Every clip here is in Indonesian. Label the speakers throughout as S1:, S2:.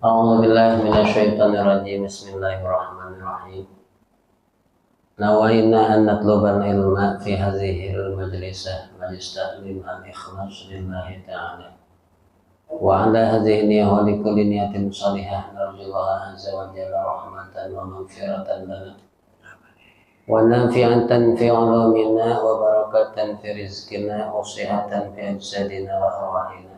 S1: A'udzu billahi minasyaitonir rajim. Bismillahirrahmanirrahim. Nawaina an natlubal ilma fi hadhihi al-majlisah majlistaklim al-ikhlas lillahi ta'ala. Wa ala hadhihi niyyah wa li kulli niyatin salihah narjullaha azza wa jalla rahmatan wa maghfiratan lana. Wa nafi'an tanfi'u minna wa barakatan fi rizqina wa sihatan fi ajsadina wa arwahina.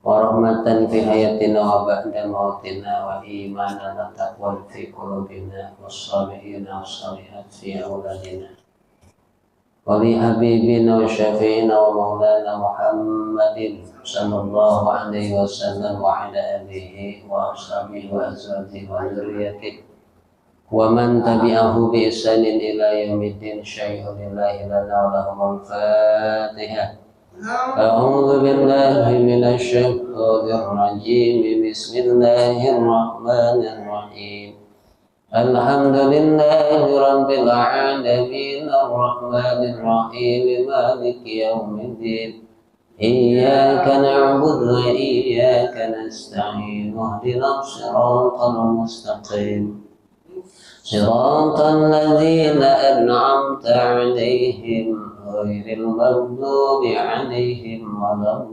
S1: Wa rahmatan fi hayatina wa ba'da mautina wa imanan wa taqwan fi qulubina was-salihina was-salihat fi auladina wa li habibina wa syafi'ina wa maulana Muhammadin sallallahu alaihi wasallam wa ala alihi wa ashabihi wa azwajihi wa dzurriyyatihi wa man tabi'ahu bi ihsanin ila yaumiddin. Syai'ulillahi lana wa lahumul Fatihah. A'udzu billahi minasy syaithanir rajim. Bismillahirrahmanirrahim. Alhamdulillahi rabbil alamin arrahmanir rahim maliki yaumiddin. Iyyaka na'budu wa iyyaka nasta'in. Ihdinas siratal mustaqim. Siratal ladzina an'amta 'alaihim ghairil maghdubi 'alaihim waladdallin.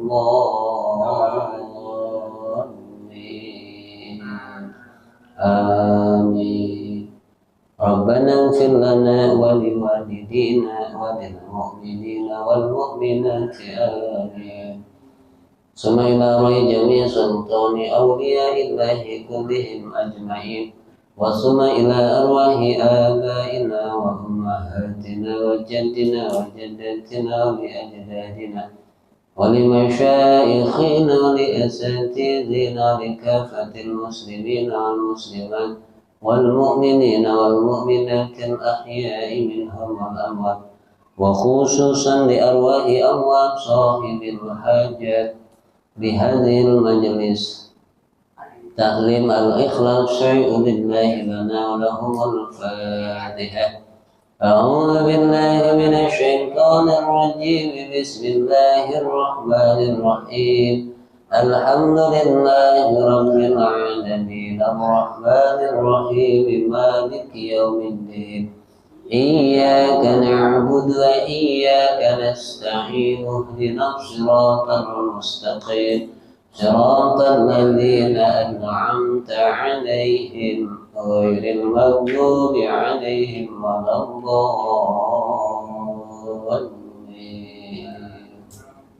S1: Amin. Rabbana ighfir lana wa liwalidina wa lil mu'minina wal mu'minati amin. Summa ila ra'i jami' sultani awliya'illahi kullihim ajma'in. Wasuma ila arwahi abaina wa ummahatina wa jaddina wa jaddatina wa ajdadina wa li masyaikhina wa li asatidina li kafatil muslimina wal muslimat wal mu'minina wal mu'minatil ahya'i minhum wal amwat wa khususan li arwahi amwat sahibil hajat bi hadhil majlis. Taklim al-ikhlas syai'ulillahi lana wa lahumul Fatihah. A'udzu billahi minasy syaithanir rajim. Bismillahirrahmanirrahim. Alhamdulillahi rabbil alamin arrahmanir rahim maliki yaumiddin. Iyyaka na'budu wa iyyaka nasta'in. Ihdinas siratal mustaqim. صراط الذين أنعمت عليهم غير المغضوب عليهم ولا الضالين.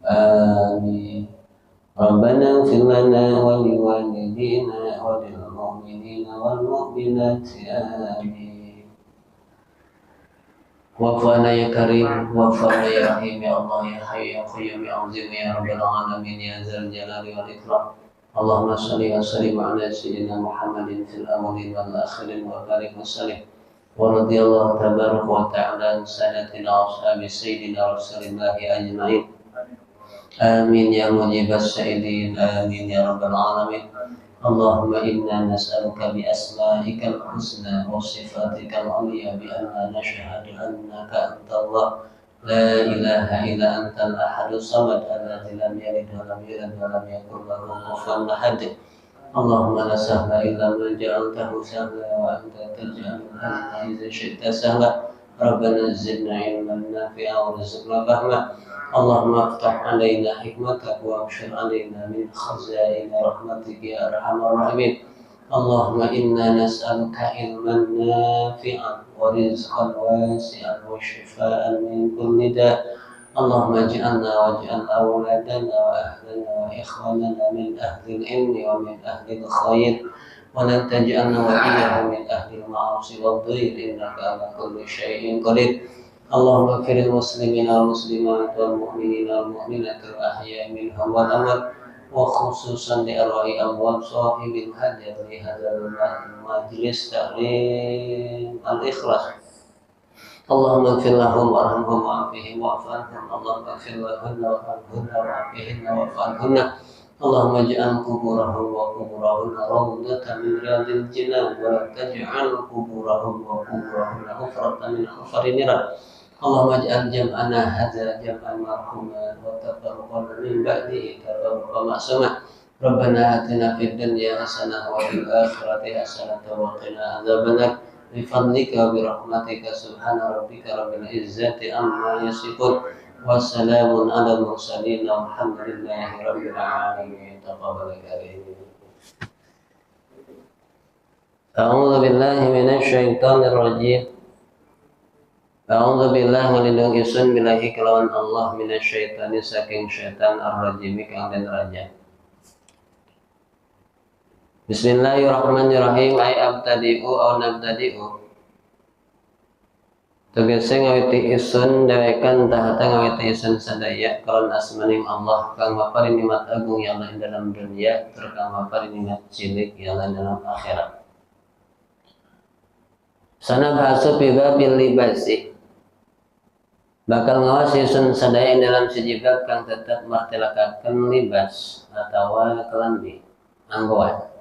S1: آمين. ربنا اغفر لنا ولوالدينا وللمؤمنين والمؤمنات آمين. Wafana ya karim, wafana ya rahim, ya Allah, ya hayy, ya qayyum, ya azim, ya rabbal alamin, ya zal jalali wal ikram. Allahumma salli wa sallim ala sayyidina Muhammadin fil awwalin wal akhirin wa barik wa sallim. Wa radiyallahu tabaraka wa ta'ala an sadatina ashabi sayyidina rasulillahi ajma'in. Amin ya mujibas sa'ilin, amin ya rabbal alamin. Allahumma inna nas'aluka bi asma'ikal husna wa sifatikal 'ulya bi anna nashhadu annaka antallah la ilaha illa antal ahadus samad alladzi lam yalid wa lam yulad wa lam yakul lahu kufuwan ahad. Allahumma la sahla illa ma ja'altahu sahla wa anta taj'alul hazna idza syi'ta sahla. Rabbana zidna ilman nafi'a wa rizqna fahma. Allahumma aftah alaina hikmatak wa abshir alaina min khazaini rahmatik ya arhamar rahimin. Allahumma inna nas'aluka ilman nafi'an wa rizqan wasi'an wa shifaan min kulli da'. Allahumma ij'alna waj'al awladana wa ahlana wa ikhwanana min ahli al-ilmi wa min ahli al-khair wa la taj'alna wa iyyahum min ahli al-ma'asi wa ad-dhir innaka ala kulli syai'in qadir. Allahumma firil muslimina wal muslimat wal mu'minina wal mu'minat al ahya'i minhum wal amwat wa khususan li arwahi amwat sahibil hajat li hadzal majlis taklim al-ikhlas. Allahumma ighfir lahum warhamhum wa'afihim wa'afihim. Allahumma ighfir lahunna warhamhunna wa'afihim wa'afihim. Allahumma ij'al quburahum wa quburahunna rawdatan min riyadil jinan wa la taj'al quburahum wa quburahunna hufratan min hufarin niran. Allahumma ij'al jam'ana hadza jam'an marhuman wa tafarraqana min ba'dihi tafarruqan ma'suman. ربنا آتنا في الدنيا حسنة وفي الآخرة حسنة وقنا عذاب النار بفضلك وبرحمتك سبحان ربك رب العزة عما يصفون والسلام على المرسلين والحمد لله رب العالمين. تقبل كريم. أعوذ بالله من الشيطان الرجيم. A'udzu billahi melindungi sun billahi kelawan Allah minasyaitani saking syaitan ar-rajim kang den raja. Bismillahirrahmanirrahim. Ay abtadi'u aw nabtadi'u. Tegese ngawiti isun dewekan tahata ngawiti isun sadaya kalawan asmaning Allah kang mapari nikmat agung yang lain dalam dunia terkang mapari nikmat cilik yang lain dalam akhirat. Sana bahasa piba bil libasi. Bakal ngawasi sun sadaya dalam sejibab kang tetap martelakaken libas atau kelambi anggoan.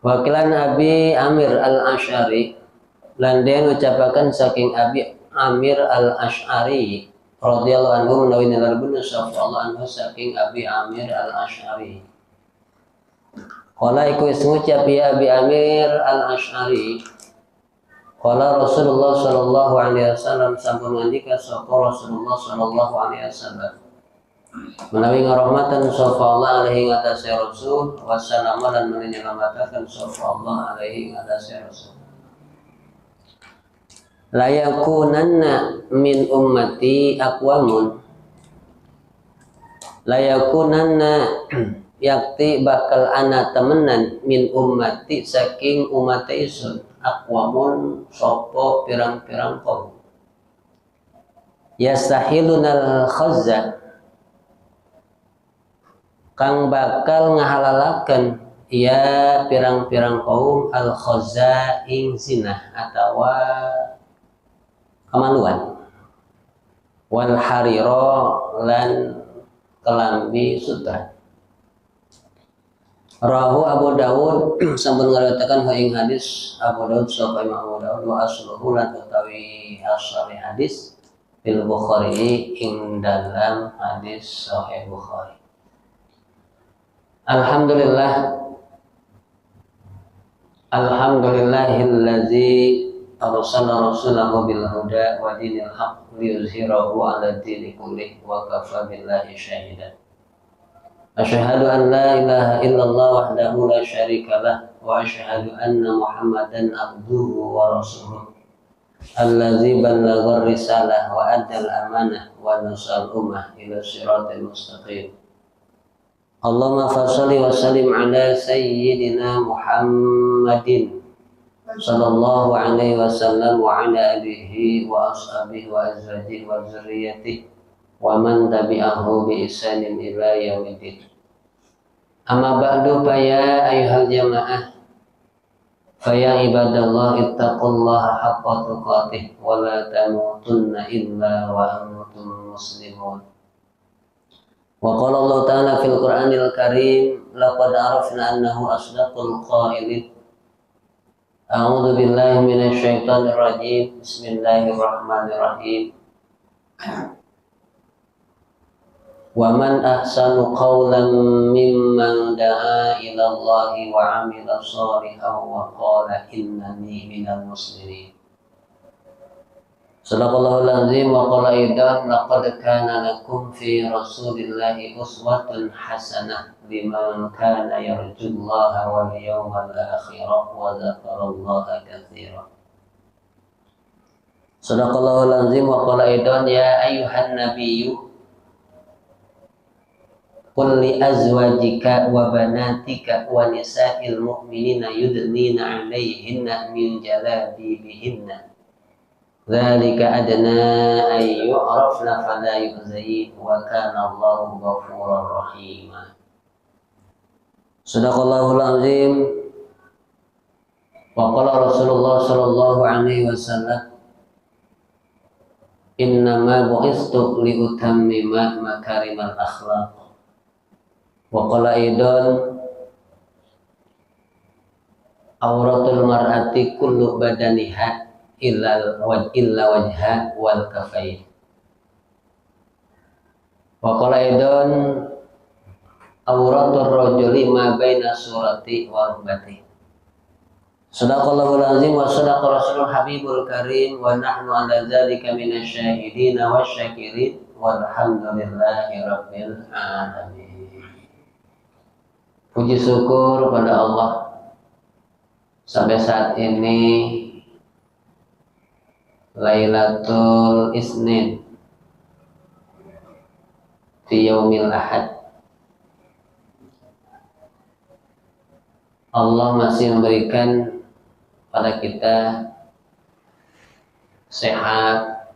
S1: Wakilan Abi Amir al-Ash'ari lan den ucapaken saking Abi Amir al-Ash'ari radhiyallahu anhu menawi nalbun sallallahu anhu saking Abi Amir al-Ash'ari. Qala iku ngucap ya Abi Amir al-Ash'ari. Qala Rasulullah sallallahu alaihi wasallam sampun ngandika sapa Rasulullah sallallahu alaihi wasallam menawi ngarahmatan sapa Allah alaihi ngatasi Rasul wasallam lan menyelamatkan sapa Allah alaihi ngatasi Rasul. La yakunanna min ummati aqwamun la yakunanna yakti bakal ana temenan min ummati saking umat isun aqwamun sopo pirang-pirang kaum yastahilunal khazza kang bakal ngahalalaken ya pirang-pirang kaum al khazza ing zina atawa kamaluan wal hariro lan kelambi sutra. Rahu Abu Dawud sampun ngariwayataken ing hadis Abu Dawud sapa Imam Abu Dawud wa asluhu lan utawi asal hadis bil Bukhari ing dalam hadis Sahih Bukhari. Alhamdulillahillazi arsala rasulahu bil huda wa dinil haqq liyuzhirahu 'ala dini kullih wa kafa billahi syahidan. Asyhadu an la ilaha illallah wahdahu la syarika lah wa asyhadu anna Muhammadan abduhu wa rasuluh allazi ballagha risalah wa addal amanah wa nasal ummah ila siratal mustaqim. Allahumma fashalli wa sallim ala sayyidina Muhammadin sallallahu alaihi wasallam wa ala alihi wa ashabihi wa azwajihi wa dzurriyyatihi wa man tabi'ahu bi ihsanin ila yaumiddin. Amma ba'du fa ya ayyuhal jamaah fa ya ibadallah ittaqullaha haqqa tuqatih wa la tamutunna illa wa antum muslimun. Wa qala Allah ta'ala fil Qur'anil Karim laqad arafna annahu asdaqul qailin. A'udzu billahi minasy syaithanir rajim. Bismillahirrahmanirrahim. Wa man ahsanu qawlan mimman da'a ila Allahi wa 'amila shalihan wa qala innani minal muslimin. Sadaqallahul azim wa qala aidan laqad kana lakum fi rasulillahi uswatun hasanah liman kana yarjullaha wal yawmal akhir wa dzakarallaha katsiran. Sadaqallahul azim wa qala aidan ya ayyuhan nabiyyu qul li azwajika wa banatika wa nisa'il mu'minina yudnina 'alayhinna min jalabibihinna dzalika adna ay yu'rafna fala yu'zain wa kana Allahu ghafurur rahim. Sadaqallahul azim. Wa qala Rasulullah sallallahu alaihi wasallam innama bu'istu li utammima makarimal akhlaq. Wa qala aidan auratul mar'ati kullu badaniha illa wajha wal kafain. Wa qala aidan awratur rajuli ma baina surati wa rukbati. Sadaqallahul azim wa sadaqa rasulul habibul karim wa nahnu ala dzalika minasyahidin wasyakirin walhamdulillahi rabbil alamin. Puji syukur pada Allah, sampai saat ini Lailatul Isnin fi yaumil ahad, Allah masih memberikan pada kita sehat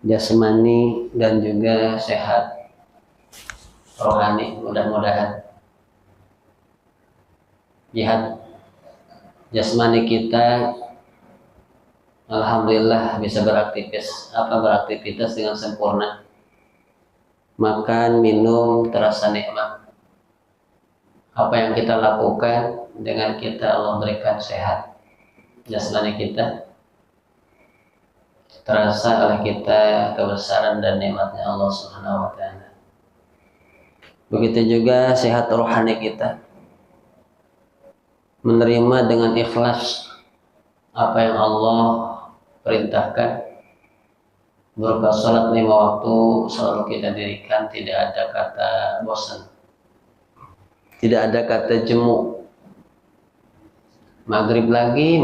S1: jasmani dan juga sehat rohani. Mudah-mudahan jihad jasmani kita alhamdulillah bisa beraktivitas dengan sempurna. Makan, minum terasa nikmat. Apa yang kita lakukan dengan kita Allah berikan sehat jasmani kita, terasa oleh kita kebesaran dan nikmatnya Allah Subhanahu wa taala. Begitu juga sehat rohani kita, menerima dengan ikhlas apa yang Allah perintahkan, berupa sholat 5 waktu selalu kita dirikan, tidak ada kata bosan, tidak ada kata jemu. Maghrib lagi,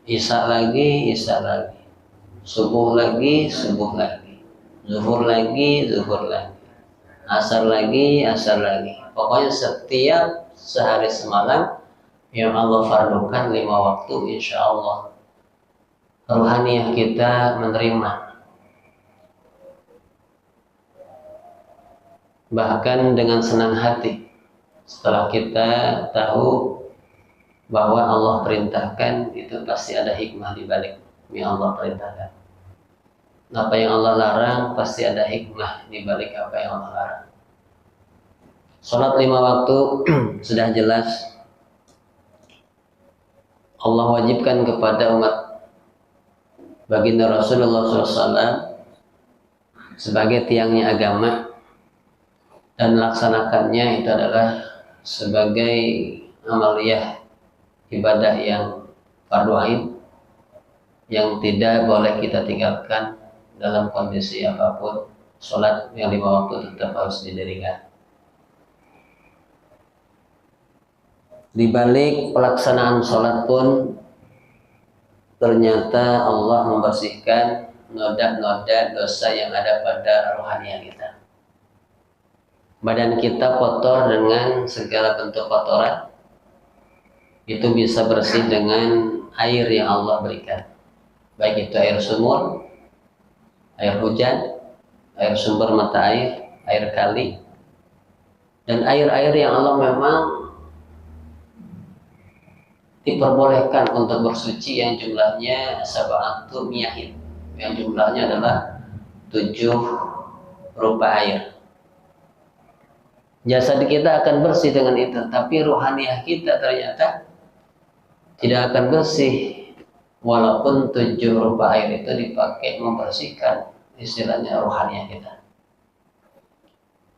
S1: isya lagi, subuh lagi, zuhur lagi, asar lagi. Pokoknya setiap sehari semalam yang Allah fardukan 5 waktu, insya Allah ruhaniyah kita menerima. Bahkan dengan senang hati setelah kita tahu bahwa Allah perintahkan, itu pasti ada hikmah di balik yang Allah perintahkan. Apa yang Allah larang pasti ada hikmah di balik apa yang Allah larang. Salat 5 waktu sudah jelas Allah wajibkan kepada umat baginda Rasulullah SAW sebagai tiangnya agama, dan melaksanakannya itu adalah sebagai amaliyah ibadah yang fardu ain yang tidak boleh kita tinggalkan dalam kondisi apapun. Sholat yang 5 waktu tetap harus didirikan. Di balik pelaksanaan sholat pun ternyata Allah membersihkan noda-noda dosa yang ada pada rohaniah kita. Badan kita kotor dengan segala bentuk kotoran, itu bisa bersih dengan air yang Allah berikan, baik itu air sumur, air hujan, air sumber mata air kali, dan air-air yang Allah memang diperbolehkan untuk bersuci yang jumlahnya sab'atu miyahin, yang jumlahnya adalah 7 rupa air. Jasad kita akan bersih dengan itu, tapi ruhaniyah kita ternyata tidak akan bersih walaupun 7 rupa air itu dipakai membersihkan istilahnya ruhaniyah kita.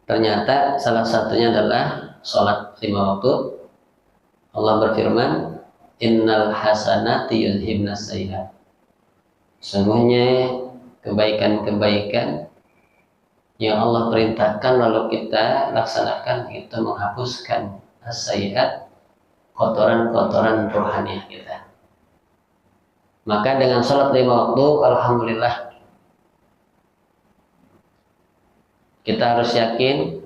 S1: Ternyata salah satunya adalah sholat 5 waktu. Allah berfirman, innal hasanati yudhibnas sayyi'at. Sungguhnya kebaikan-kebaikan yang Allah perintahkan lalu kita laksanakan itu menghapuskan as-sayyi'at, kotoran-kotoran rohaniah kita. Maka dengan sholat 5 waktu, alhamdulillah, kita harus yakin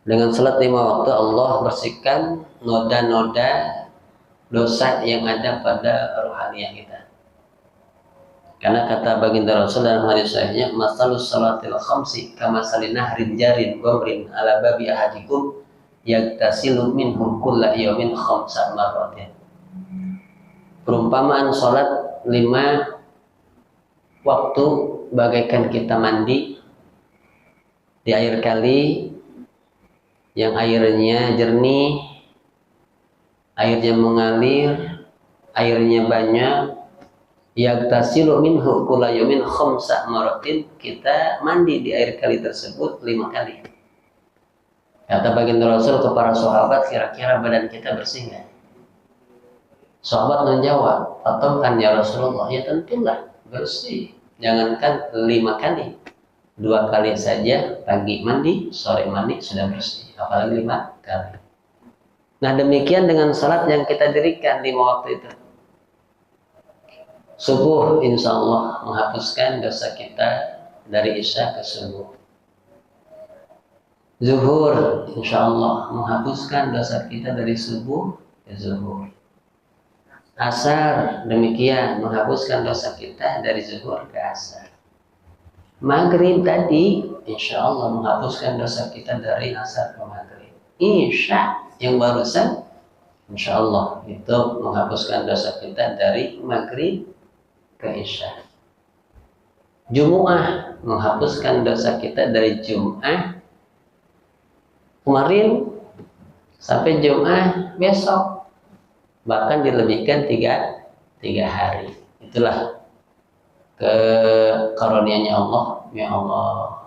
S1: dengan sholat 5 waktu Allah bersihkan noda-noda dosa yang ada pada rohaniah kita. Karena kata baginda Rasul dalam hadis sahihnya, masalus salatil khamsi kamasalin nahrin jarin ghamrin ala babi ahadikum yagtasilu minhu kulla yawmin khamsa marratin. Perumpamaan salat 5 waktu bagaikan kita mandi di air kali yang airnya jernih, airnya mengalir, airnya banyak, Yagtasilu minhu kulla yaumin khamsa maratin, kita mandi di air kali tersebut 5 kali. Kata baginda Rasul ke para sahabat, kira-kira badan kita bersih nggak? Sahabat menjawab, atau kan ya Rasulullah, ya tentulah bersih. Jangankan 5 kali, 2 kali saja, pagi mandi, sore mandi sudah bersih, apalagi 5 kali. Nah demikian dengan salat yang kita dirikan 5 waktu itu. Subuh insya Allah menghapuskan dosa kita dari isya ke subuh. Zuhur insya Allah menghapuskan dosa kita dari subuh ke zuhur. Asar demikian menghapuskan dosa kita dari zuhur ke asar. Maghrib tadi insya Allah menghapuskan dosa kita dari asar ke maghrib. Isya yang barusan insya Allah itu menghapuskan dosa kita dari maghrib ke isya. Jumu'ah menghapuskan dosa kita dari Jum'ah kemarin sampai Jum'ah besok, bahkan dilebihkan 3 hari. Itulah karunia-Nya Allah. Ya Allah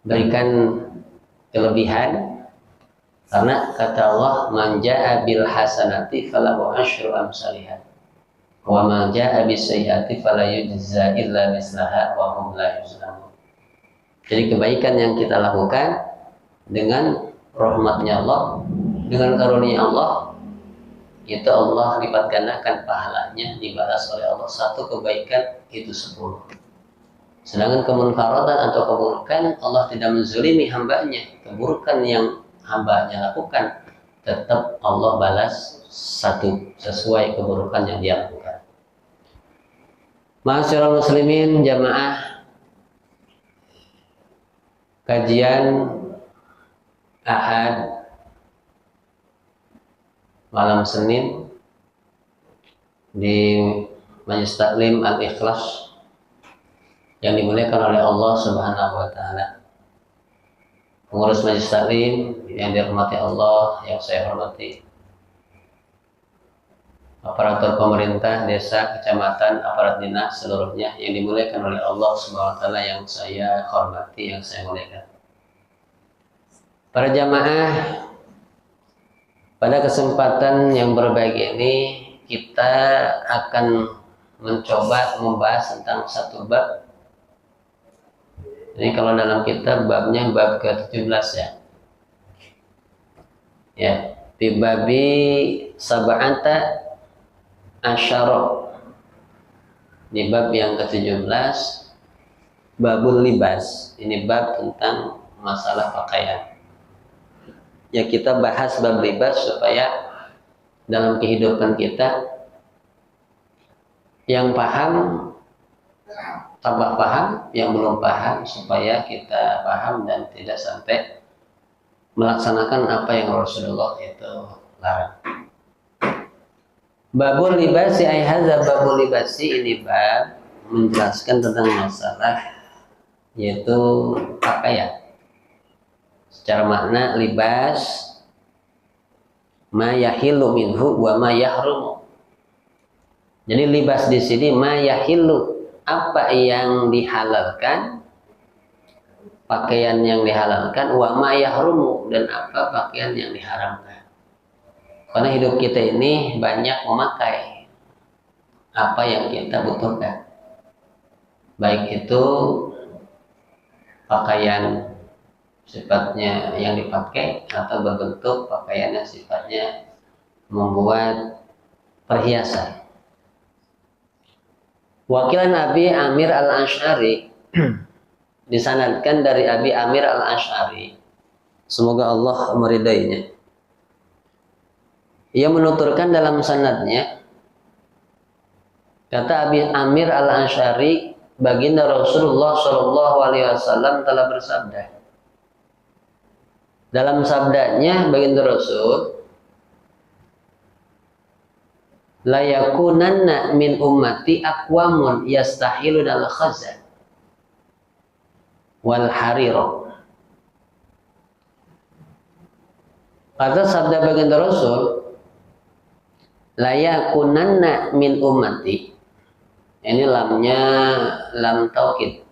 S1: berikan kelebihan, karena kata Allah, man jaa bil hasanati falahu asyru amsalihah wa ma jaa bis sayyiati fala yujza illa mislaha wa hum la yuzlamun. Jadi kebaikan yang kita lakukan dengan rahmatnya Allah, dengan karunia Allah, itu Allah lipat gandakan pahalanya, dibalas oleh Allah. 1 kebaikan itu 10. Sedangkan kemunkaratan atau keburukan, Allah tidak menzalimi hambanya. Keburukan yang hambanya lakukan tetap Allah balas 1 sesuai keburukan yang dia lakukan. Ma'asyiral muslimin, jamaah kajian Ahad malam Senin di Majelis Taklim Al-Ikhlas yang dimuliakan oleh Allah Subhanahu wa taala. Pengurus Majelis Taklim yang dirahmati Allah, yang saya hormati, aparatur pemerintah, desa, kecamatan, aparat dinas seluruhnya yang dimuliakan oleh Allah Subhanahu wa taala, yang saya hormati, yang saya muliakan. Para jamaah, pada kesempatan yang berbahagia ini kita akan mencoba membahas tentang 1 bab. Ini kalau dalam kitab babnya bab ke-17 ya. Ya, fi babi sab'ata asyara. Di bab yang ke-17, babul libas. Ini bab tentang masalah pakaian. Ya, kita bahas bab libas supaya dalam kehidupan kita yang paham tambah paham, yang belum paham supaya kita paham dan tidak sampai melaksanakan apa yang Rasulullah itu larang. Babul libasi ay hadza babul libasi, ini bab menjelaskan tentang masalah yaitu pakaian. Secara makna libas ma yahillu minhu wa ma yahrumu. Jadi libas di sini ma yahillu, apa yang dihalalkan, pakaian yang dihalalkan, wa ma yahrumu, dan apa pakaian yang diharamkan. Karena hidup kita ini banyak memakai apa yang kita butuhkan, baik itu pakaian sifatnya yang dipakai atau berbentuk pakaian yang sifatnya membuat perhiasan. Wakilan Abi Amir Al-Asy'ari disanadkan dari Abi Amir Al-Asy'ari, semoga Allah meridainya. Ia menuturkan dalam sanadnya, kata Abi Amir Al-Asy'ari, baginda Rasulullah Shallallahu Alaihi Wasallam telah bersabda. Dalam sabdanya baginda Rasul, la yakunanna min ummati aqwamun yastahilun al-khazan wal harira. Kata sabda baginda Rasul, la yakunanna min ummati, Ini lamnya lam taukid,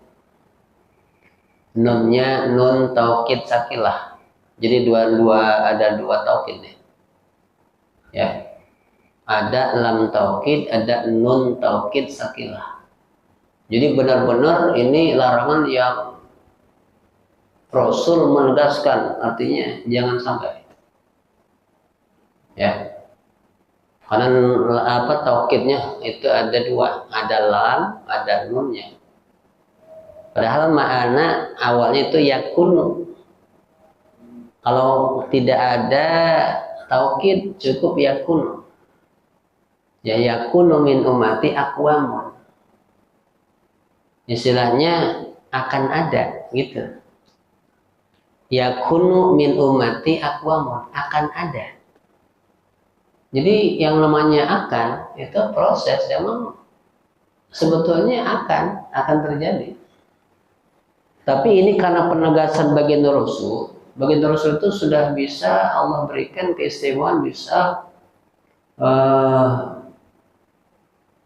S1: nunnya nun taukid sakilah. Jadi ada dua taukid nih. Ya, ada lam taukid, ada nun taukid sakilah. Jadi benar-benar ini larangan yang Rasul menegaskan, artinya jangan sampai. Ya, karena apa taukidnya itu ada dua, ada lam, ada nunnya. Padahal makna awalnya itu yakunu. Kalau tidak ada taukid cukup yakunu. Ya yakunu min ummati aqwamun. Istilahnya akan ada gitu. Yakunu min ummati aqwamun, akan ada. Jadi yang namanya akan itu proses, memang sebetulnya akan terjadi. Tapi ini karena penegasan baginda Rasul itu sudah bisa Allah berikan keistimewaan, bisa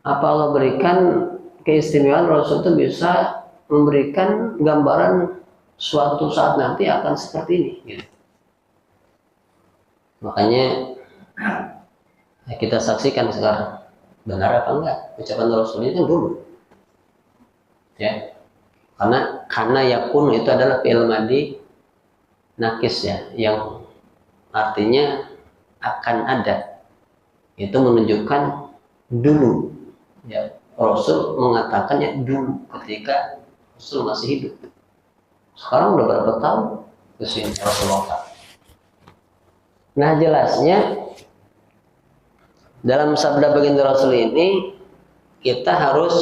S1: Allah berikan keistimewaan, Rasul itu bisa memberikan gambaran suatu saat nanti akan seperti ini gitu. Makanya kita saksikan sekarang, benar apa enggak ucapan Rasul itu dulu ya, karena yakun itu adalah fi'il madhi nakis ya, yang artinya akan ada. Itu menunjukkan dulu ya, Rasul mengatakannya dulu ketika Rasul masih hidup. Sekarang udah berapa tahun kesini Rasulullah. Nah jelasnya dalam sabda baginda Rasul ini kita harus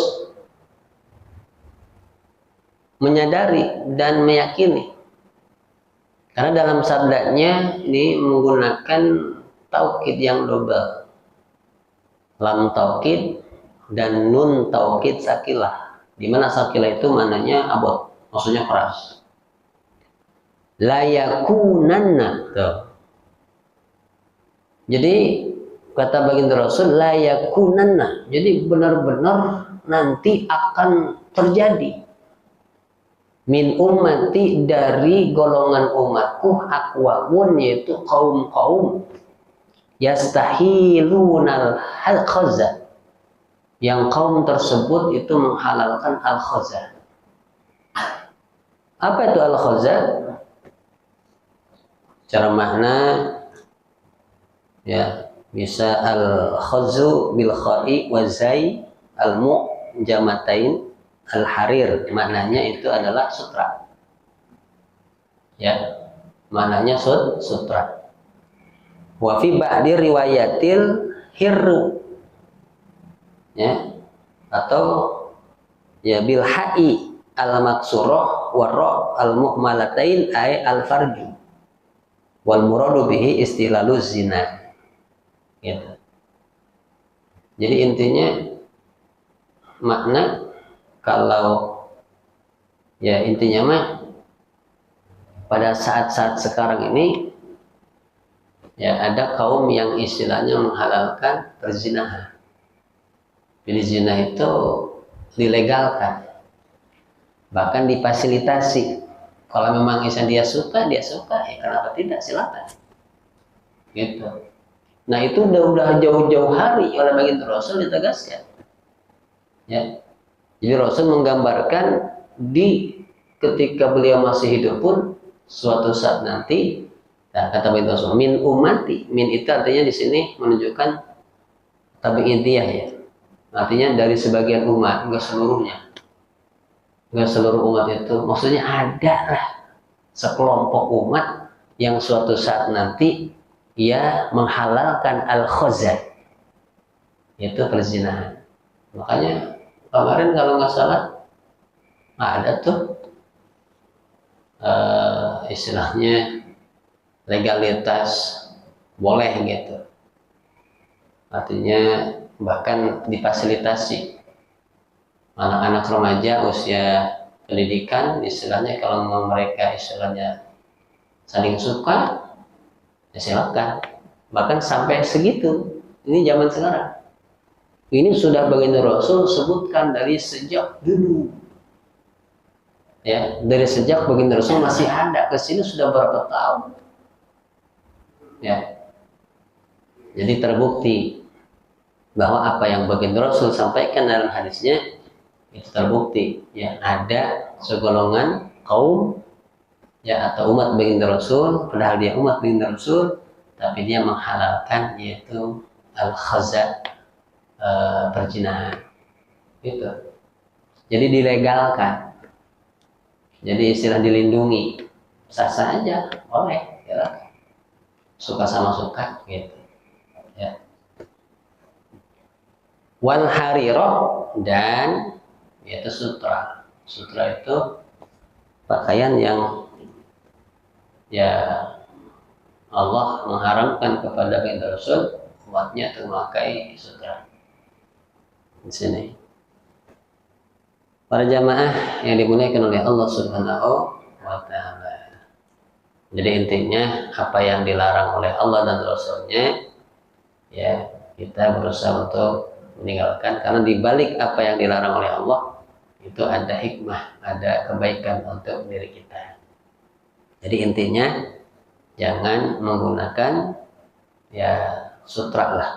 S1: menyadari dan meyakini, karena dalam sabdanya ini menggunakan taukid yang double, lam taukid dan nun taukid sakilah, di mana sakilah itu maknanya abot, maksudnya keras. La yakunanna tuh. Jadi kata baginda Rasul la yakunanna, jadi benar-benar nanti akan terjadi min ummati, dari golongan umatku, aqwamun, yaitu kaum-kaum yastahilunal al-khaza, yang kaum tersebut itu menghalalkan al-khaza. Apa itu al-khaza? Cara makna ya, bisa al-khazu bil kha'i wa zai al-mu'jamatain al-harir, maknanya itu adalah sutra. Ya, maknanya sutra. Wa fi ba'di riwayatil hirru. Ya, atau ya bil ha'i al-maksurah wa ra al-muhmalatain ay al-farju. Wal muradu bihi istilalu zina. Gitu. Jadi intinya makna, kalau ya intinya mah pada saat-saat sekarang ini ya ada kaum yang istilahnya menghalalkan perzinahan. Jadi zina itu dilegalkan, bahkan difasilitasi. Kalau memang dia suka ya kenapa tidak, silakan. Gitu. Nah itu udah jauh-jauh hari oleh baginda Rasul ditegaskan. Ya. Jadi Rasul menggambarkan ketika beliau masih hidup pun suatu saat nanti, nah, kata baginda Rasul min ummati, min itu artinya di sini menunjukkan tabi'idiyah ya. Artinya dari sebagian umat, enggak seluruhnya. Enggak seluruh umat itu, maksudnya ada lah sekelompok umat yang suatu saat nanti ia menghalalkan al-khazan, itu perzinahan. Makanya kemarin kalau nggak salah ada tuh istilahnya legalitas boleh gitu, artinya bahkan difasilitasi anak-anak remaja usia pendidikan, istilahnya kalau mereka istilahnya saling suka ya silakan, bahkan sampai segitu. Ini zaman sekarang Ini sudah baginda Rasul sebutkan dari sejak dulu. Ya, dari sejak baginda Rasul masih ada ke sini sudah berapa tahun. Ya. Jadi terbukti bahwa apa yang baginda Rasul sampaikan dalam hadisnya itu terbukti. Ya, ada segolongan kaum ya atau umat baginda Rasul, padahal dia umat baginda Rasul, tapi dia menghalalkan yaitu al-khaza, perzinahan. Gitu. Jadi dilegalkan. Jadi istilah dilindungi. Sah-sah aja, boleh, ya. Suka sama suka gitu. Ya. Wal harirah, dan yaitu sutra. Sutra itu pakaian yang ya Allah mengharamkan kepada baginda Rasul umatnya untuk memakai sutra. Di sini para jamaah yang dimuliakan oleh Allah Subhanahu wa Ta'ala. Jadi intinya apa yang dilarang oleh Allah dan Rasulnya ya kita berusaha untuk meninggalkan, karena di balik apa yang dilarang oleh Allah itu ada hikmah, ada kebaikan untuk diri kita. Jadi intinya jangan menggunakan ya sutra lah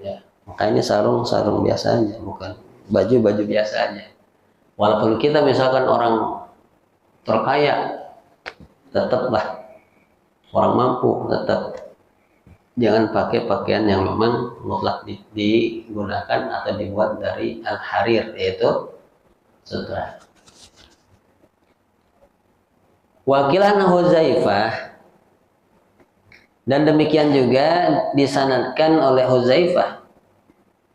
S1: ya. Makanya sarung biasa aja, bukan baju biasa aja. Walaupun kita misalkan orang terkaya, tetaplah orang mampu, tetap jangan pakai pakaian yang memang mutlak digunakan atau dibuat dari al-harir, yaitu sutra. Wakilan Huzaifah, dan demikian juga disanadkan oleh Huzaifah.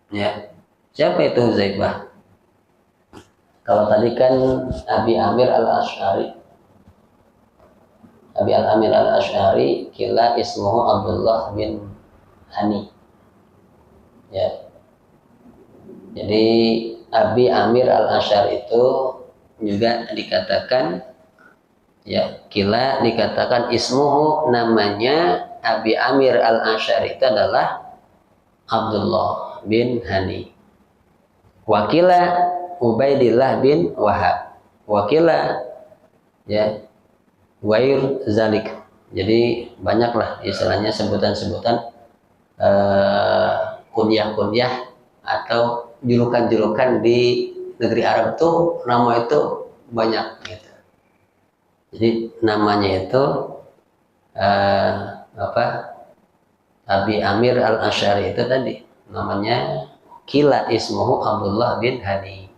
S1: Ya, siapa itu Huzaifah? Kalau tadi kan Abi Amir al-Asy'ari. Abi al-Amir al-Asy'ari kila ismuhu Abdullah bin Hani. Ya. Jadi Abi Amir al-Asy'ari itu juga dikatakan ya, kila dikatakan ismuhu, namanya Abi Amir al-Asy'ari itu adalah Abdullah bin Hani. Wakila Ubaidillah bin Wahab. Wakila ya wair zalik. Jadi banyaklah istilahnya sebutan-sebutan kunyah-kunyah atau julukan-julukan di negeri Arab itu, nama itu banyak gitu. Jadi namanya itu Abi Amir al-Asy'ari itu tadi namanya kila ismuhu Abdullah bin Hani.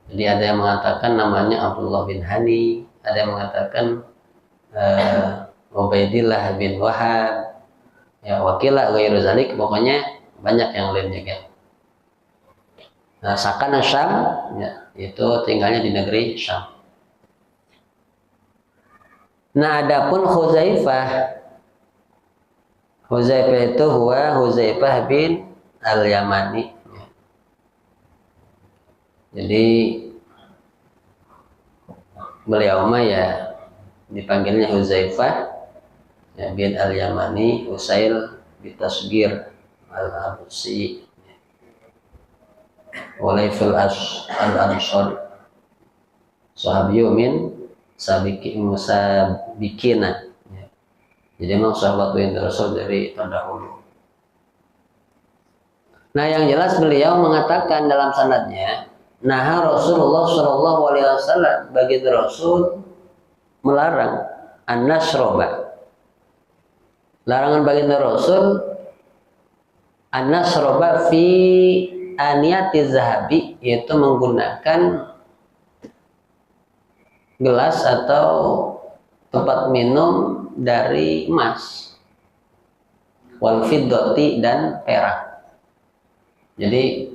S1: Jadi ada yang mengatakan namanya Abdullah bin Hani, ada yang mengatakan Ubaidillah bin Wahab, ya wakila ghairu zalik, pokoknya banyak yang lain juga. Nah, Sakana Syam ya, itu tinggalnya di negeri Syam. Nah, adapun Huzaifah itu Huzaifah bin al-Yamani. Jadi beliau mah ya dipanggilnya Huzaifah ya, bin al-Yamani, Usail bitasgir al-Abusi, Walaifil al-Ansari, sahabiyu min musabikina. Jadi memang sahabat yang Rasul dari terdahulu. Nah, yang jelas beliau mengatakan dalam sanadnya, nah Rasulullah Shallallahu Alaihi Wasallam, bagi Rasul melarang an-nasroba. Larangan bagi Rasul an-nasroba fi aniyati zahabi, yaitu menggunakan gelas atau tempat minum dari emas, wal fiddati, dan perak. Jadi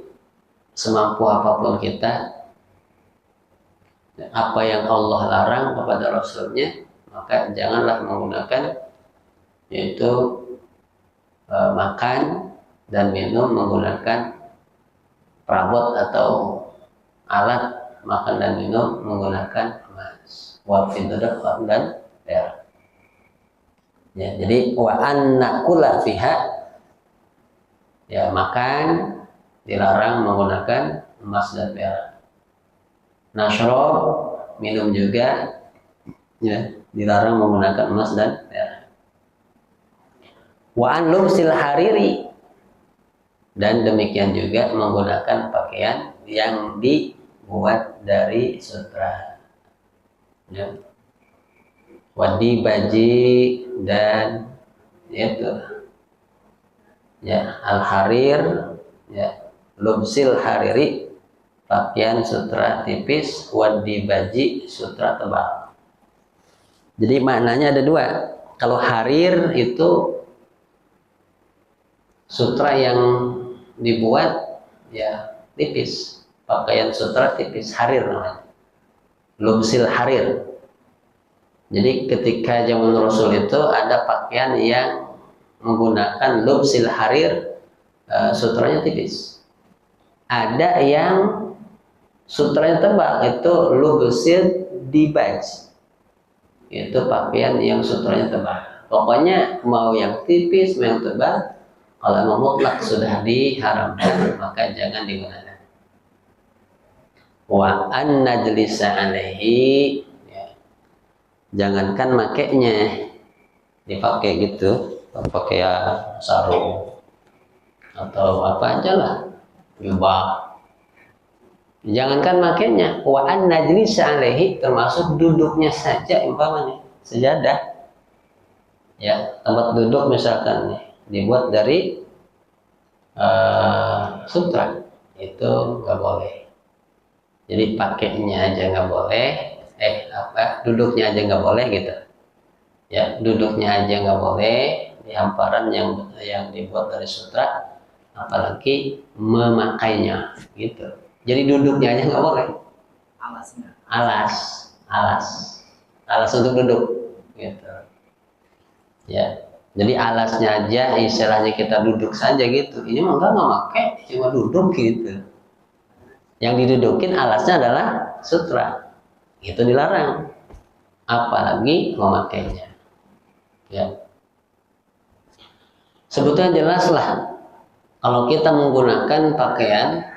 S1: semampu apapun kita, apa yang Allah larang kepada Rasulnya, maka janganlah menggunakan, yaitu makan dan minum menggunakan perabot atau alat makan dan minum menggunakan emas, wal fiddah dan perak. Ya, jadi wa anna kula fiha, ya makan dilarang menggunakan emas dan perak. Nasrob, minum juga, ya, dilarang menggunakan emas dan perak. Wa an lubsil hariri, dan demikian juga menggunakan pakaian yang dibuat dari sutra. Ya. Wadi baji dan itu ya al harir, ya lubsil hariri pakaian sutra tipis, wadi baji sutra tebal. Jadi maknanya ada dua. Kalau harir itu sutra yang dibuat ya tipis, pakaian sutra tipis, harir namanya, lubsil harir. Jadi ketika zaman Rasul itu ada pakaian yang menggunakan lubsil harir, sutranya tipis. Ada yang sutranya tebal, itu lubsil dibaj, itu pakaian yang sutranya tebal. Pokoknya mau yang tipis mau yang tebal, kalau memang mutlak sudah diharamkan maka jangan digunakan. Wa an najlisa alaihi, ya. Jangankan makainya dipakai gitu, pakai ya sarung atau apa aja lah, jubah. Jangankan makainya, wa an najlisa alaihi termasuk duduknya saja, umpamanya sejadah, ya tempat duduk misalkan nih dibuat dari sutra, itu nggak boleh. Jadi pakainya aja nggak boleh, duduknya aja nggak boleh gitu, ya duduknya aja nggak boleh di hamparan yang dibuat dari sutra, apalagi memakainya gitu. Jadi duduknya aja nggak boleh, alas untuk duduk gitu, ya. Jadi alasnya aja istilahnya kita duduk saja gitu, ini mah nggak pakai, cuma duduk gitu. Yang didudukin alasnya adalah sutra, itu dilarang, apalagi memakainya. Ya, sebetulnya jelas lah kalau kita menggunakan pakaian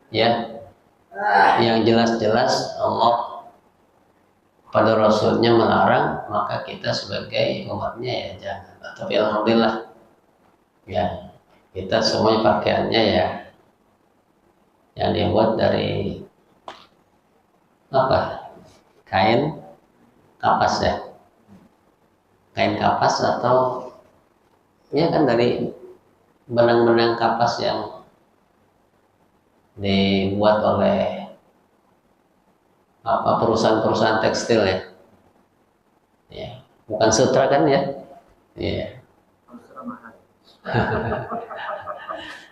S1: ya yang jelas-jelas Allah pada Rasulnya melarang, maka kita sebagai umatnya ya jangan. Tapi alhamdulillah ya kita semuanya pakaiannya ya yang dibuat dari apa, kain kapas ya, kain kapas atau ya kan dari benang-benang kapas yang dibuat oleh apa perusahaan-perusahaan tekstil ya, ya bukan sutra kan ya, ya.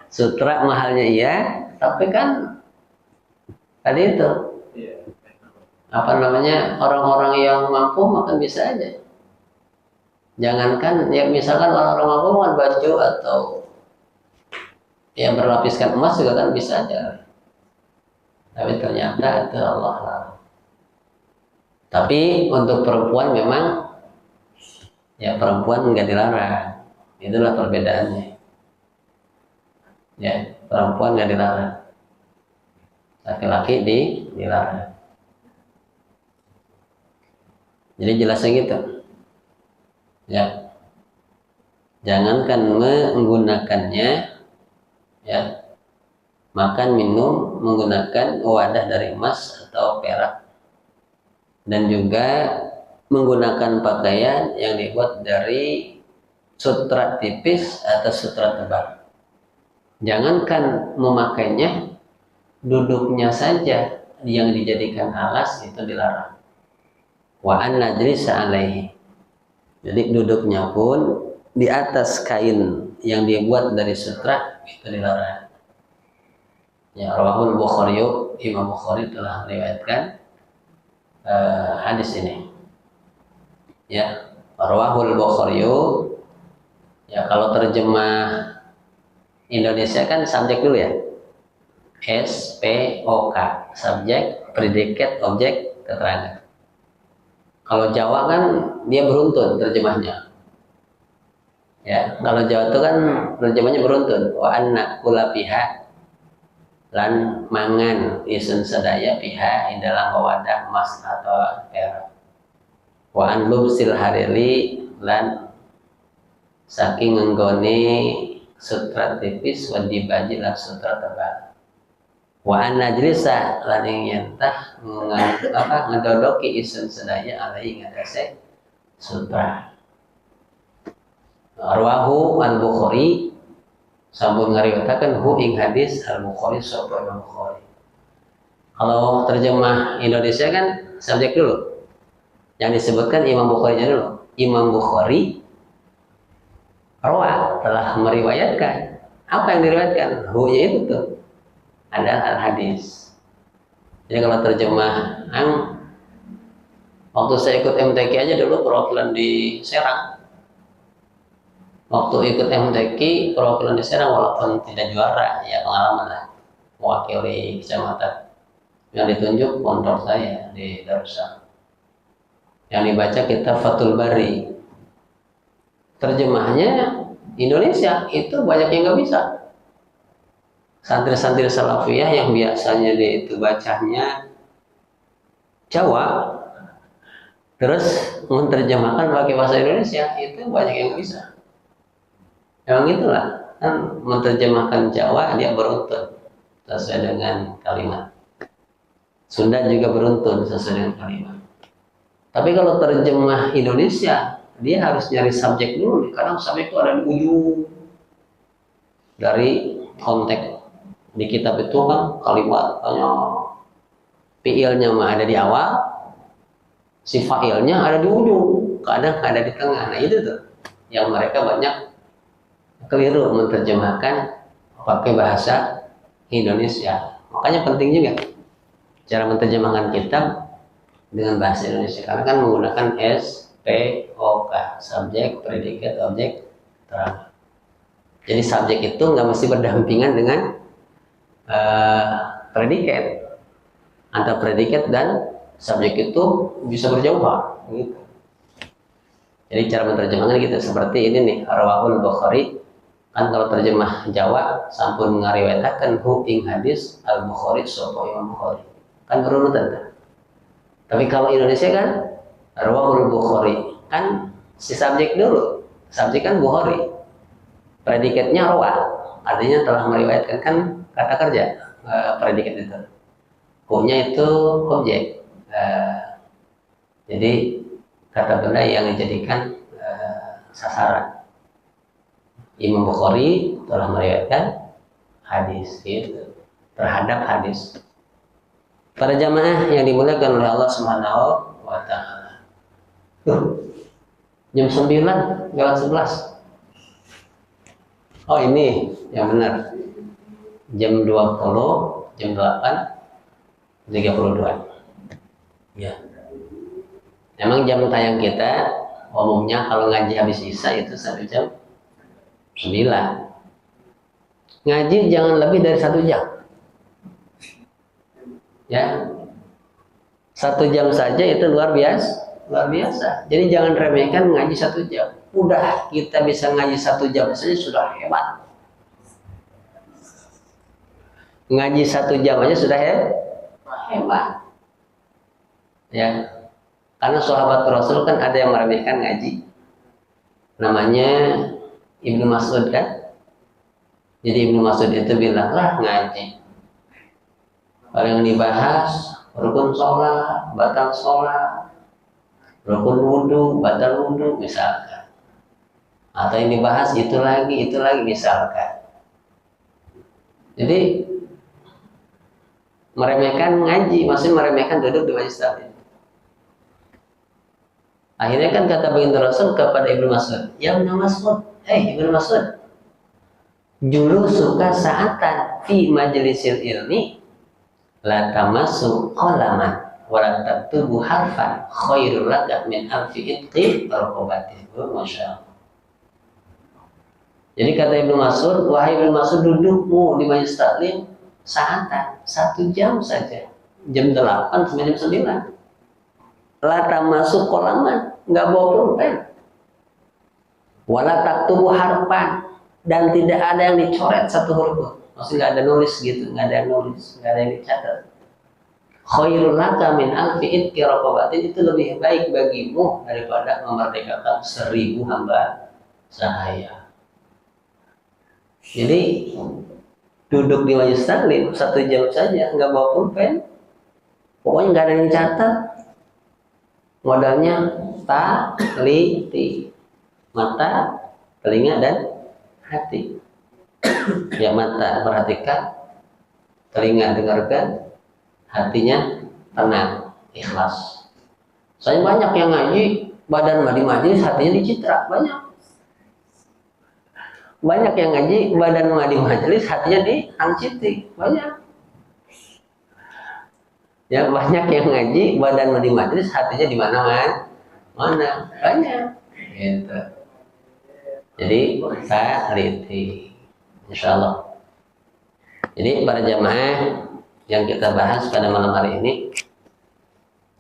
S1: Sutra mahalnya iya, tapi kan tadi itu apa namanya, orang-orang yang mampu makan bisa aja. Jangankan ya misalkan orang-orang mampu makan baju atau yang berlapiskan emas juga kan bisa aja. Tapi ternyata itu Allah larang. Tapi untuk perempuan memang ya perempuan nggak dilarang. Itulah perbedaannya. Ya perempuan nggak dilarang, laki-laki dilarang. Jadi jelasnya gitu. Ya, jangankan menggunakannya, ya makan minum menggunakan wadah dari emas atau perak, dan juga menggunakan pakaian yang dibuat dari sutra tipis atau sutra tebal. Jangankan memakainya, duduknya saja yang dijadikan alas itu dilarang. Wa an najlisa alaihi. Jadi duduknya pun di atas kain yang dibuat dari sutra itu dilarang. Ya, rawahul Bukhari, Imam Bukhari telah meriwayatkan hadis ini. Ya, rawahul Bukhari. Ya, kalau terjemah Indonesia kan subjek dulu ya, SPOK, subjek, predikat, objek, keterangan. Kalau Jawa kan dia beruntun terjemahnya. Ya, kalau Jawa itu kan terjemahnya beruntun. Wa anna kula piha lan mangan isun sedaya piha ing dalam wadah emas atau perak. Wa an lubsil hariri lan saking ngenggone sutra tipis wa dibaji lan sutra tebal. Wa an najlisa lan ing yentah ngedodoki isun sedaya alai ngatase sutra. Arwahu al-Bukhari sambung ngariwayataken hu ing hadis al-Bukhari sapa Imam Bukhari. Kalau terjemah Indonesia kan subjek dulu. Yang disebutkan Imam Bukhari-nya dulu. Imam Bukhari rawa telah meriwayatkan. Apa yang diriwayatkan? Hu-nya itu tuh adalah al-hadis. Jadi kalau terjemah waktu saya ikut MTQ aja dulu perwakilan di Serang. Waktu ikut MTQ perwakilan di Serang walaupun tidak juara, ya pengalaman lah mewakili kecamatan. Yang ditunjuk pondok saya di Darussalam. Yang dibaca kitab Fathul Bari. Terjemahnya Indonesia itu banyak yang nggak bisa. Santri-santri salafiyah yang biasanya itu bacanya Jawa, terus menerjemahkan pakai bahasa Indonesia itu banyak yang nggak bisa. Emang itulah kan menerjemahkan Jawa dia beruntun sesuai dengan kalimat. Sunda juga beruntun sesuai dengan kalimat. Tapi kalau terjemah Indonesia dia harus nyari subjek dulu. Kadang subjek itu ada di ujung dari konteks di kitab itu kan kalimat fiilnya mah ada di awal, si fa'ilnya ada di ujung, kadang ada di tengah. Nah itu tuh yang mereka banyak keliru menerjemahkan pakai bahasa Indonesia. Makanya penting juga cara menerjemahkan kitab dengan bahasa Indonesia karena kan menggunakan SPOK, subjek, predikat, objek, terang. Jadi subjek itu nggak mesti berdampingan dengan predikat. Antara predikat dan subjek itu bisa berjauhan. Gitu. Jadi cara menerjemahkan kita seperti ini nih, Rawahul Bukhari. Kan kalau terjemah Jawa sampun ngariwayataken hu ing hadis al-Bukhari sapa Imam Bukhari. Kan berurutan. Tapi kalau Indonesia kan Rawahul Bukhari. Kan si subjek dulu. Subjek kan Bukhari. Predikatnya rawa. Artinya telah meriwayatkan kan kata kerja predikat itu. Hu-nya itu objek. Jadi kata benda yang dijadikan sasaran. Imam Bukhari telah meriwayatkan hadis itu terhadap hadis. Para jamaah yang dimuliakan oleh Allah Subhanahu wa taala. Jam 9 lewat 11. Oh ini yang benar. Jam 20, jam 8:32. Ya. Memang jam tayang kita umumnya kalau ngaji habis Isya itu sampai jam 9. Ngaji jangan lebih dari 1 jam. Ya. 1 jam saja itu luar biasa. Jadi jangan remehkan ngaji 1 jam. Udah kita bisa ngaji 1 jam saja sudah hebat. Ngaji 1 jam aja sudah hebat. Ya. Karena sahabat Rasul kan ada yang meremehkan ngaji. Namanya Ibnu Mas'ud kan. Jadi Ibnu Mas'ud itu bilang lah ngaji. Kalau yang dibahas rukun sholat, batal sholat, rukun wudhu, batal wudhu misalkan. Atau yang dibahas itu lagi misalkan. Jadi meremehkan ngaji, maksudnya meremehkan duduk di majelis taklim. Akhirnya kan kata baginda Rasul kepada Ibnu Mas'ud, ya Ibnu Mas'ud, Ibnu Mas'ud, julu suka saatan fi majlisil ilmi la tamassu qalaman wa la taktubu harfan khairul laka min alfi itqi raqabatin. Masyaallah. Jadi kata Ibnu Mas'ud, wahai Ibnu Mas'ud, dudukmu di majelis taklim saatan, 1 jam saja, jam 8 sampai jam 9. Lata masuk kolaman, nggak bawa pulpen. Wala taktubu harfan, dan tidak ada yang dicoret satu huruf pun. Maksudnya nggak ada nulis gitu, nggak ada yang nulis, nggak ada yang dicatat. Khairul laka min alfi itqi raqabatin, itu lebih baik bagimu daripada memerdekakan 1000 hamba sahaya. Jadi duduk di majelis taklim 1 jam saja, nggak bawa pulpen, pokoknya nggak ada yang dicatat. Modalnya taliti, mata, telinga, dan hati. Ya, mata perhatikan, telinga dengarkan, hatinya tenang, ikhlas. Saya banyak yang ngaji, badan di majelis, hatinya dicitra, banyak. Banyak yang ngaji, badan di majelis, hatinya diangciti, banyak. Ya, banyak yang ngaji, badan di majelis, hatinya di mana-mana, banyak. Gitu. Jadi kita teliti, insya Allah. Jadi para jamaah, yang kita bahas pada malam hari ini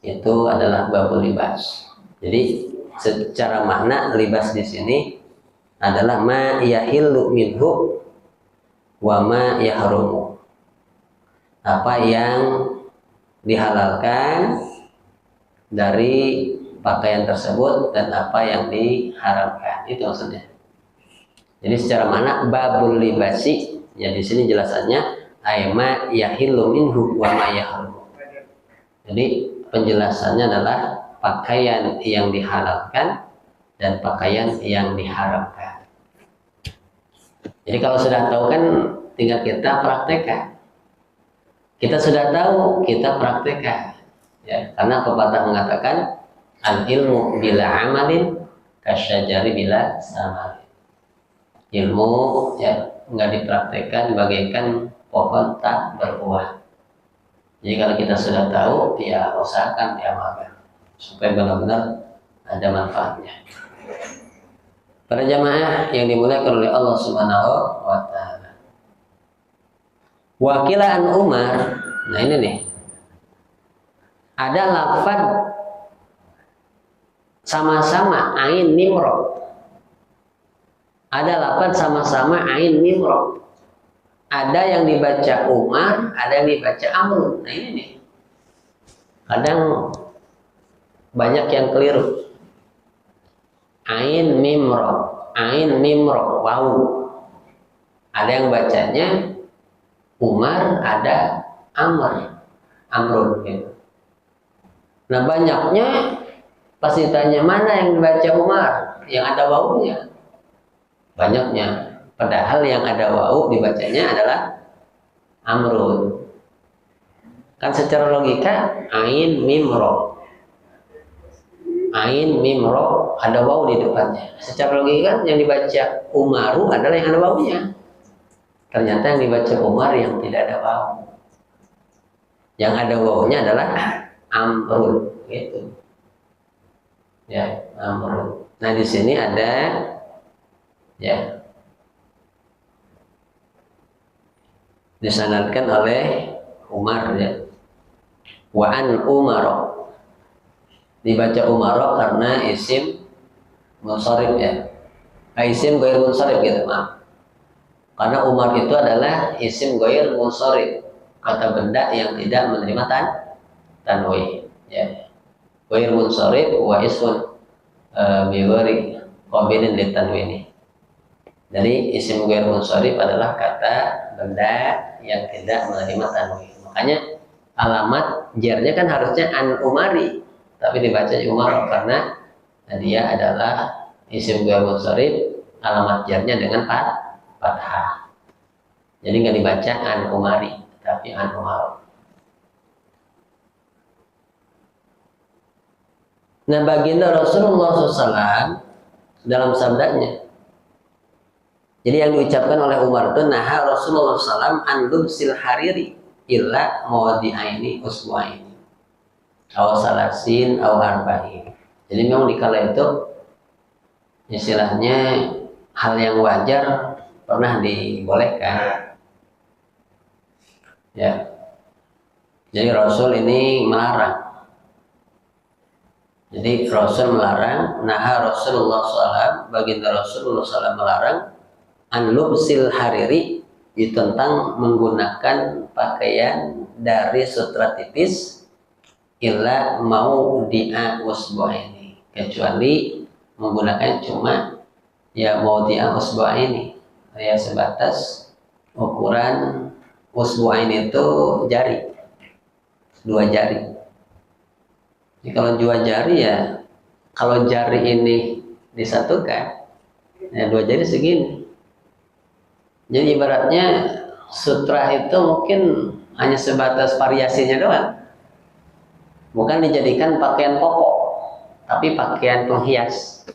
S1: itu adalah babul libas. Jadi secara makna libas di sini adalah ma yahillu minhu wa ma yahrumu. Apa yang dihalalkan dari pakaian tersebut dan apa yang diharamkan. Itu maksudnya. Jadi secara makna babul libasi, ya di sini jelasannya ayma yahillu minhu wa ma yahrumu. Jadi penjelasannya adalah pakaian yang dihalalkan dan pakaian yang diharamkan. Jadi kalau sudah tahu kan tinggal kita praktekkan. Kita sudah tahu, kita praktekkan. Ya, karena pepatah mengatakan al ilmu bila amalin kasyajari bila samalin. Ilmu ya nggak dipraktekkan bagaikan pohon tak berbuah. Jadi kalau kita sudah tahu, ya usahakan diamalkan supaya benar-benar ada manfaatnya. Para jamaah yang dimuliakan oleh Allah Subhanahu wa taala. Wakilan Umar, nah ini nih. Ada lafaz sama-sama ain nimro. Ada lafaz sama-sama ain nimro. Ada yang dibaca Umar, ada yang dibaca Amr. Nah ini nih. Kadang banyak yang keliru. Ain mimro, wow. Ada yang bacanya Umar, ada Amrun gitu. Nah banyaknya pas ditanya mana yang dibaca Umar, yang ada wawunya. Banyaknya. Padahal yang ada wawu dibacanya adalah Amrun. Kan secara logika ain mimro. Ain mimro ada wawu di depannya. Secara logika yang dibaca Umaru adalah yang ada wawunya. Ternyata yang dibaca Umar yang tidak ada wawu. Yang ada wawunya adalah Amrun, gitu. Ya, Amrun. Nah di sini ada ya disanadkan oleh Umar ya. Wa an Umaro. Dibaca Umaro karena isim munsharif ya. Isim ghair munsharif gitu, maaf. Karena Umar itu adalah isim ghair munsharif, kata benda yang tidak menerima tanwin ya. Ghair munsharif wa ismun bi ghairi qabilin litanwini. Jadi isim ghair munsharif adalah kata benda yang tidak menerima tanwin. Makanya alamat jarnya kan harusnya an Umari, tapi dibaca Umar karena dia adalah isim ghair munsharif, alamat jarnya dengan fathah. Jadi nggak dibaca an Umari, tapi an Umar. Nah baginda Rasulullah SAW dalam sabdanya, jadi yang diucapkan oleh Umar itu naha Rasulullah SAW an lubsil hariri illa mawadi'aini usbu'aini aw salasin aw arba'in. Jadi memang dikala itu istilahnya hal yang wajar pernah dibolehkan ya. Jadi Rasul ini melarang. Jadi Rasul melarang, Rasulullah SAW, baginda Rasulullah SAW melarang an-lubsil hariri, itu tentang menggunakan pakaian dari sutra tipis illa mau dia usbu'aini, kecuali menggunakan cuma ya mau dia usbu'aini, ya sebatas ukuran usbu'aini itu jari, 2 jari. Jadi kalau 2 jari ya, kalau jari ini disatukan ya 2 jari segini. Jadi ibaratnya sutra itu mungkin hanya sebatas variasinya doang, bukan dijadikan pakaian pokok, tapi pakaian penghias.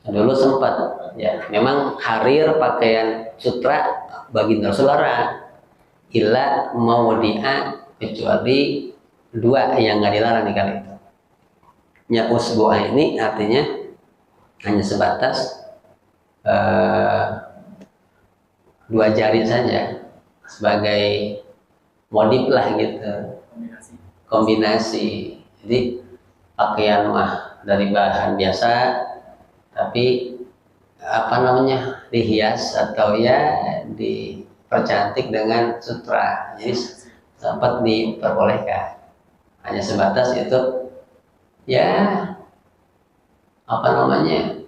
S1: Dulu sempat ya, memang harir pakaian sutra baginda Rasulullah, illa mau dia, kecuali 2 yang nggak dilarang di kali itu. Ya usbu'a ini artinya hanya sebatas 2 jari saja, sebagai modif lah gitu, kombinasi. Jadi pakaian mah dari bahan biasa, tapi apa namanya, dihias atau ya dipercantik dengan sutra, jadi sempat diperbolehkan. Hanya sebatas itu ya apa namanya,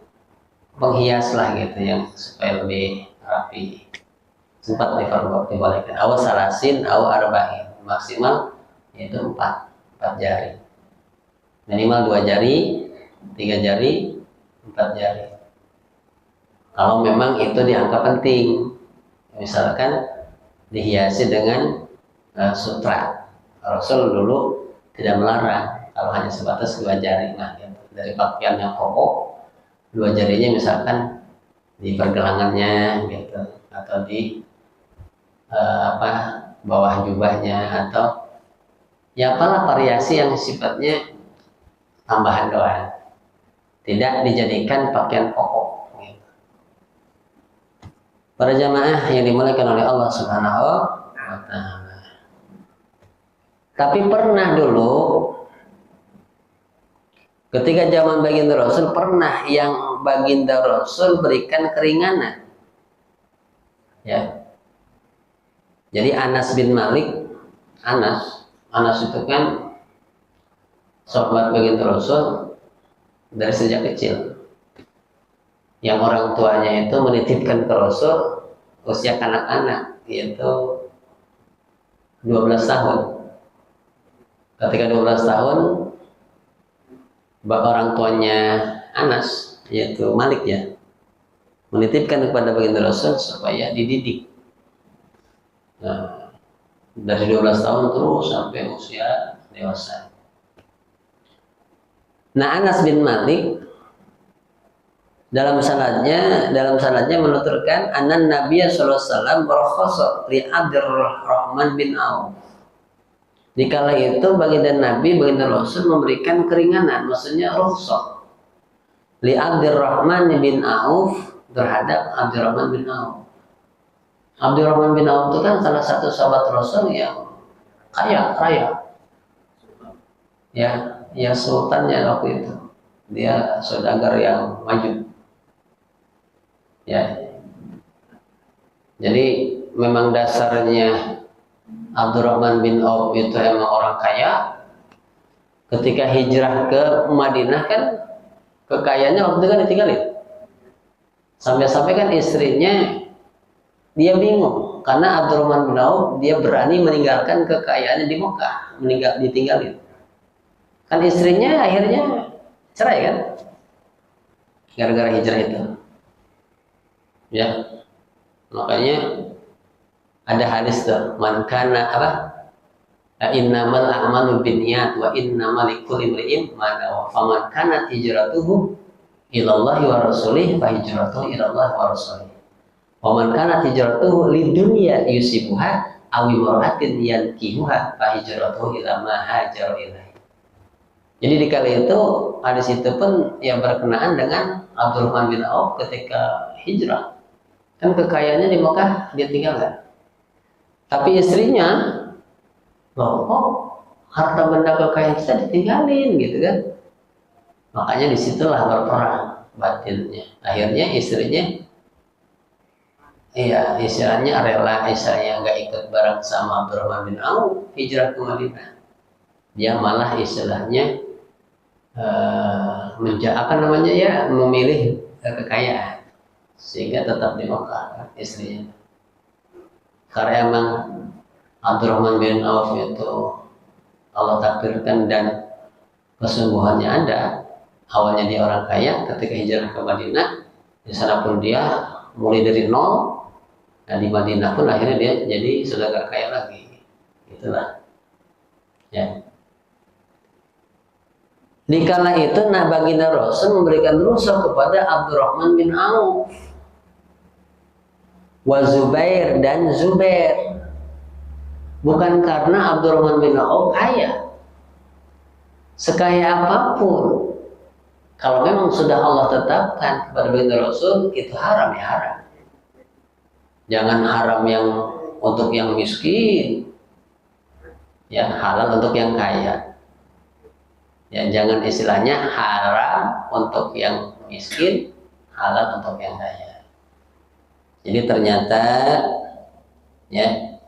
S1: penghias lah gitu, yang supaya lebih rapi. Sempat dibolehkan. Awas salasin, awas arba'in, maksimal yaitu 4 jari. Minimal 2 jari, 3 jari, 4 jari. Kalau memang itu dianggap penting, misalkan dihiasi dengan sutra. Rasul dulu tidak melarang kalau hanya sebatas 2 jari. Nah, gitu. Dari pakaian yang pokok, 2 jarinya misalkan di pergelangannya gitu, atau di bawah jubahnya, atau ya apalah variasi yang sifatnya tambahan doang, tidak dijadikan pakaian pokok gitu. Para jamaah yang dimuliakan oleh Allah Subhanahu wa Ta'ala, tapi pernah dulu ketika zaman baginda Rasul, pernah yang baginda Rasul berikan keringanan ya. Jadi Anas bin Malik, Anas itu kan sahabat baginda Rasul dari sejak kecil, yang orang tuanya itu menitipkan ke Rasul usia kanak-kanak, yaitu 12 tahun. Ketika 12 tahun, orang tuanya Anas, yaitu Malik ya, menitipkan kepada baginda Rasul supaya dididik. Nah, dari 12 tahun terus sampai usia dewasa. Nah, Anas bin Malik dalam sanadnya menuturkan anan Nabi sallallahu alaihi wasallam barakhasa li Abdurrahman bin Auf. Dikala itu baginda Nabi, baginda Rasul memberikan keringanan, maksudnya rukhsah li Abdurrahman bin Auf terhadap Abdurrahman bin Auf. Abdurrahman bin Auf itu kan salah satu sahabat Rasul yang kaya raya. Ya sultannya waktu itu. Dia saudagar yang maju. Ya. Jadi memang dasarnya Abdurrahman bin Auf itu emang orang kaya. Ketika hijrah ke Madinah kan kekayaannya waktu itu kan ditinggalin. Sampai-sampai kan istrinya dia bingung karena Abdurrahman bin Auf dia berani meninggalkan kekayaannya di Mekah, ditinggalin. Kan istrinya akhirnya cerai kan, gara-gara hijrah itu. Ya, makanya ada hadis tuh, man kana innamal a'malu binniyat wa innamal likulli imri'in ma nawa. Faman kana hijratuhu ila Allah wa rasulih fa hijratuhu ila Allah wa rasulih. Wa man kana hijratuhu lidunya yusibuha aw imra'atin yankihuha fa hijratuhu ila ma hajara ilaihi. Jadi di kali itu hadis itu pun yang berkenaan dengan Abdurrahman bin Auf ketika hijrah. Kan kekayaannya di Mekah dia tinggalkan. Tapi istrinya, loh kok harta benda kekayaan kita ditinggalin gitu kan? Makanya disitulah berperang batinnya. Akhirnya istrinya, iya, istilahnya rela, istilahnya nggak ikut bareng sama Abdurrahman bin Auf hijrah ke Madinah. Dia malah istilahnya apa namanya ya, memilih kekayaan sehingga tetap di Mekah istrinya. Karena emang Abdurrahman bin Auf itu Allah takdirkan dan kesungguhannya ada. Awalnya dia orang kaya, ketika hijrah ke Madinah, di sana pun dia mulai dari nol. Nah di Madinah pun akhirnya dia jadi sudah gak kaya lagi. Itulah. Ya. Dikala itu, nah baginda Rasul memberikan rukhsah kepada Abdurrahman bin Auf, wa Zubair dan Zubair. Bukan karena Abdurrahman bin Auf kaya, sekaya apapun, kalau memang sudah Allah tetapkan kepada baginda Rasul, itu haram ya haram. Jangan haram yang untuk yang miskin, ya halal untuk yang kaya. Ya jangan istilahnya haram untuk yang miskin, halal untuk yang kaya. Jadi ternyata ya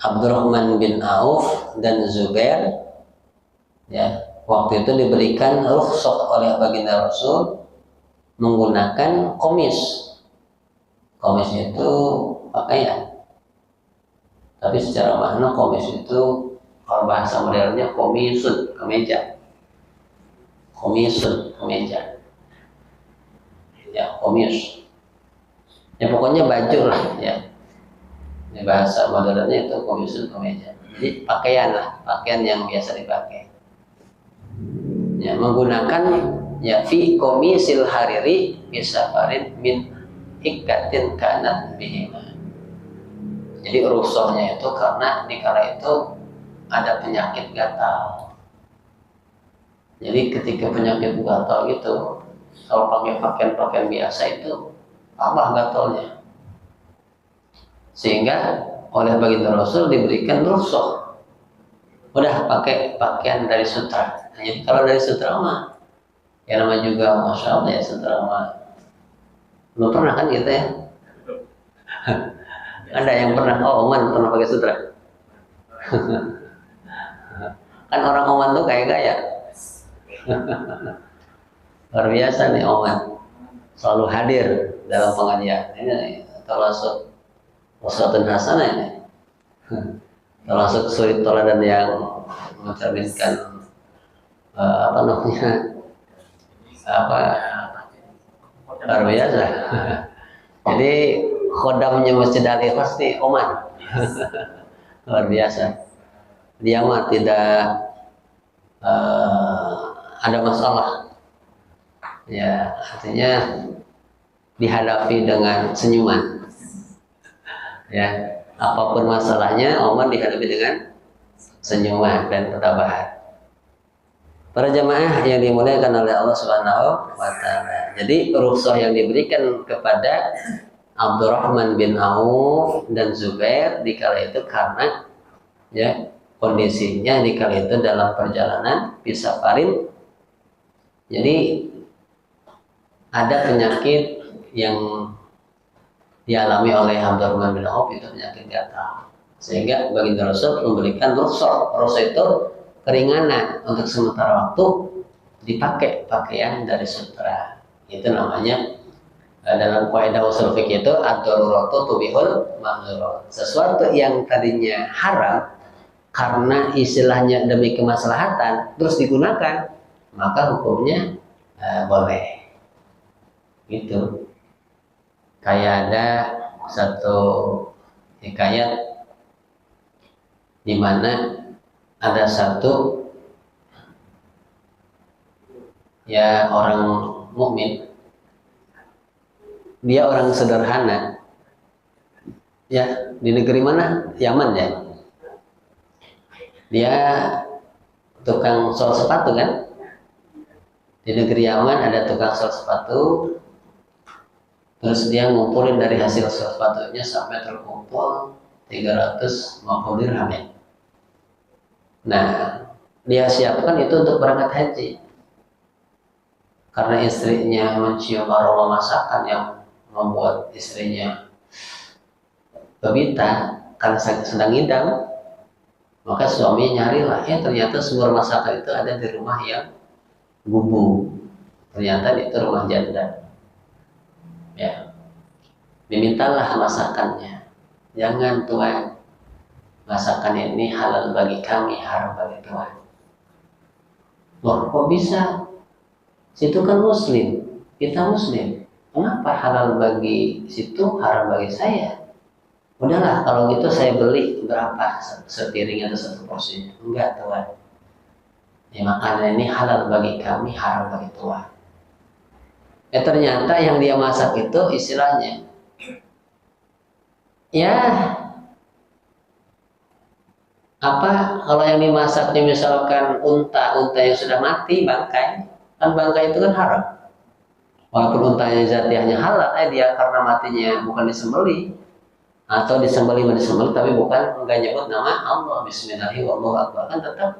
S1: Abdurrahman bin Auf dan Zubair ya waktu itu diberikan rukhsah oleh baginda Rasul menggunakan komis. Komis itu pakaian. Tapi secara makna komis itu kalau bahasa modernnya komisun, kemeja. Komisun, kemeja. Ya, komis. Ya pokoknya baju lah ya. Ini bahasa modernnya itu komisun, kemeja. Jadi pakaian lah, pakaian yang biasa dipakai. Ya, menggunakan ya fi komisil hariri bisafarin min hikatin kanat bihima. Jadi rukhsahnya itu karena di kala itu ada penyakit gatal. Jadi ketika penyakit gatal gitu, kalau pakai pakaian biasa itu tambah gatalnya. Sehingga oleh baginda Rasul diberikan rukhsah. Udah pakai pakaian dari sutra. Jadi kalau dari sutra mah, ya nama juga masya Allah ya sutra mah. Belum pernah kan gitu ya? Ada yang pernah? Oh, Oman pernah pakai sutra. Kan orang Oman tuh kayak gaya. Luar biasa nih Oman, selalu hadir dalam pengajian. Ini termasuk uswatun hasanah ini, termasuk suri toladan yang mencerminkan apa namanya luar biasa. Jadi khodamnya Masjid Al-Ikhlas nih Oman. Luar biasa. Dia mah tidak ada masalah ya, artinya dihadapi dengan senyuman ya, apapun masalahnya Oman dihadapi dengan senyuman dan ketabahan. Para jamaah yang dimuliakan oleh Allah Subhanahu wa taala. Jadi rukhsah yang diberikan kepada Abdurrahman bin Auf dan Zubair di kala itu karena ya kondisinya di kala itu dalam perjalanan bisafarin. Jadi ada penyakit yang dialami oleh Abdurrahman bin Auf, itu penyakit gatal. Sehingga baginda Rasul memberikan rukhsah. Rukhsah itu keringanan untuk sementara waktu dipakai pakaian dari sutra. Itu namanya dalam kaidah ushul fikih itu ad-daruratu tubihul mahzurat. Sesuatu yang tadinya haram karena istilahnya demi kemaslahatan terus digunakan, maka hukumnya boleh. Gitu. Kayak ada satu hikayat di mana ada satu ya orang mukmin, dia orang sederhana ya, di negeri mana? Yaman ya. Dia tukang sol sepatu kan. Di negeri Yaman ada tukang sol sepatu. Terus dia ngumpulin dari hasil sol sepatunya sampai terkumpul 350 dirham ya. Nah, dia siapkan itu untuk berangkat haji. karena istrinya mencium aroma masakan yang membuat istrinya babita karena sedang ngidam, maka suami nyarilah, ternyata sumber masakan itu ada di rumah yang gubuk, ternyata itu rumah janda. Ya, dimintalah masakannya, jangan Tuhan, masakan ini halal bagi kami, haram bagi Tuhan. Loh, kok bisa? Situ kan muslim, kita muslim, kenapa halal bagi situ, haram bagi saya? Udahlah, kalau gitu saya beli berapa sepiring atau satu porsi? Enggak Tuhan, ya makanan ini halal bagi kami, haram bagi Tuhan. Ternyata yang dia masak itu istilahnya, ya apa, kalau yang dimasaknya misalkan unta yang sudah mati, bangkai, kan bangkai itu kan haram. Walaupun untanya zatiahnya halal, dia karena matinya bukan disembeli atau disembeli, tapi bukan enggak nyebut nama Allah, bismillahirrahmanirrahim, wallahu akbar, kan tetap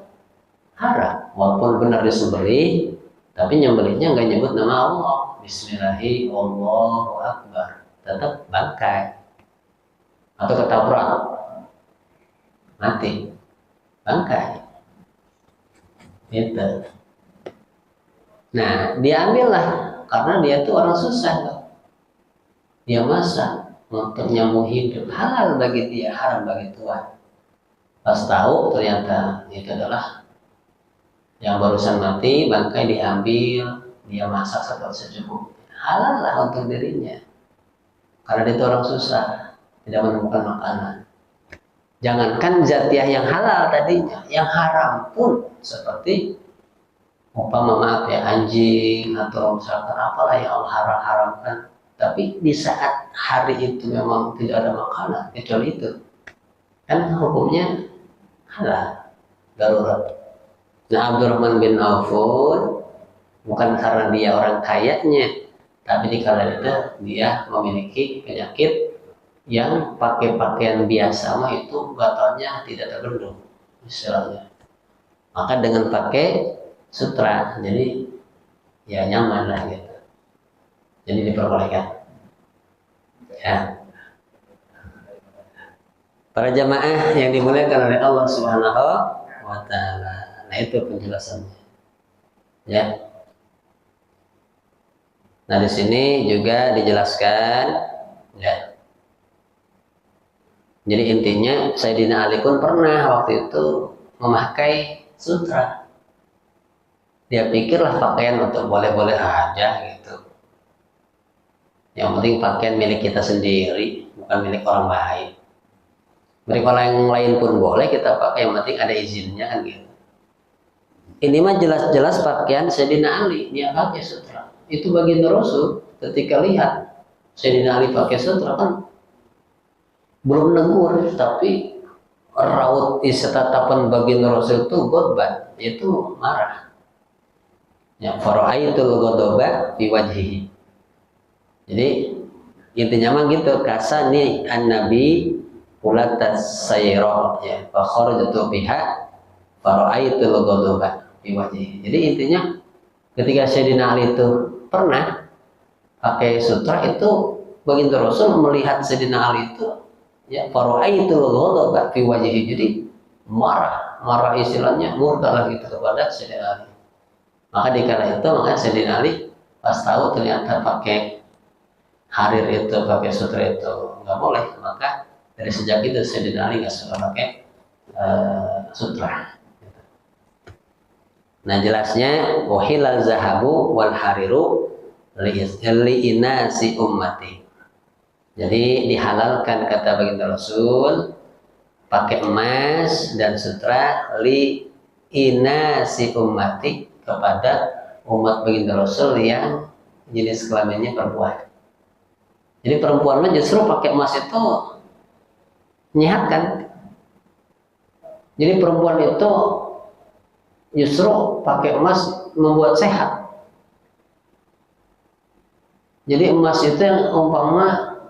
S1: haram. Walaupun benar disembeli, tapi nyembelihnya enggak nyebut nama Allah, bismillahirrahmanirrahim, wallahu akbar, tetap bangkai. Atau ketabrak, mati, bangkai. Gitu. Nah, diambillah karena dia tuh orang susah, dia masak untuk nyambung hidup, halal bagi dia, haram bagi Tuhan. Pas tahu ternyata itu adalah yang barusan mati, bangkai diambil, dia masak secukupnya, halal lah untuk dirinya, karena dia itu orang susah, tidak menemukan makanan. Jangankan zatiah yang halal tadinya, yang haram pun seperti umpama maaf ya, anjing atau misalkan apalah yang Allah haramkan, tapi di saat hari itu memang tidak ada makanan kecuali itu, kan hukumnya halal, darurat. Nah, Abdurrahman bin Auf bukan karena dia orang kayanya, tapi di kala itu dia memiliki penyakit yang pakai pakaian biasa mah itu gatalnya tidak terbendung istilahnya. Maka dengan pakai sutra, jadi ya nyaman lah gitu. Jadi diperbolehkan. Ya. Para jamaah yang dimuliakan oleh Allah Subhanahu wa taala. Nah, itu penjelasannya. Ya. Nah, di sini juga dijelaskan ya. Jadi intinya Sayyidina Ali pun pernah waktu itu memakai sutra. Dia pikirlah pakaian untuk boleh-boleh aja gitu. Yang penting pakaian milik kita sendiri, bukan milik orang lain. Milik orang yang lain pun boleh kita pakai, yang penting ada izinnya kan gitu. Ini mah jelas-jelas pakaian Sayyidina Ali, dia pakai sutra. Itu baginda Rasul ketika lihat Sayyidina Ali pakai sutra kan belum negur, tapi raut isi tatapan baginda Rasul itu godban, itu marah. Ya, fara'aitul ghadaba fi wajhihi. Jadi intinya mah gitu, kasani an-nabi ulatas sayra ya, fa kharajatu biha fara'aitul ghadaba fi wajhihi. Jadi intinya ketika Sayyidina Ali itu pernah pakai sutra, itu baginda Rasul melihat Sayyidina Ali itu ya fara'aitul ghadaba fi wajhihi, jadi marah istilahnya, murka lah gitu kepada Sayyidina Ali. Maka dikala itu, makanya Sayyidina Ali pas tahu ternyata pakai harir itu, pakai sutra itu nggak boleh, maka dari sejak itu Sayyidina Ali nggak suka pakai sutra. Nah, jelasnya wahilal zahabu wal hariru li inasi ummati. Jadi dihalalkan kata baginda Rasul pakai emas dan sutra li inasi ummati, kepada umat baginda Rasul yang jenis kelaminnya perempuan. Jadi perempuan mah justru pakai emas itu menyehatkan. Jadi perempuan itu justru pakai emas membuat sehat. Jadi emas itu yang umpama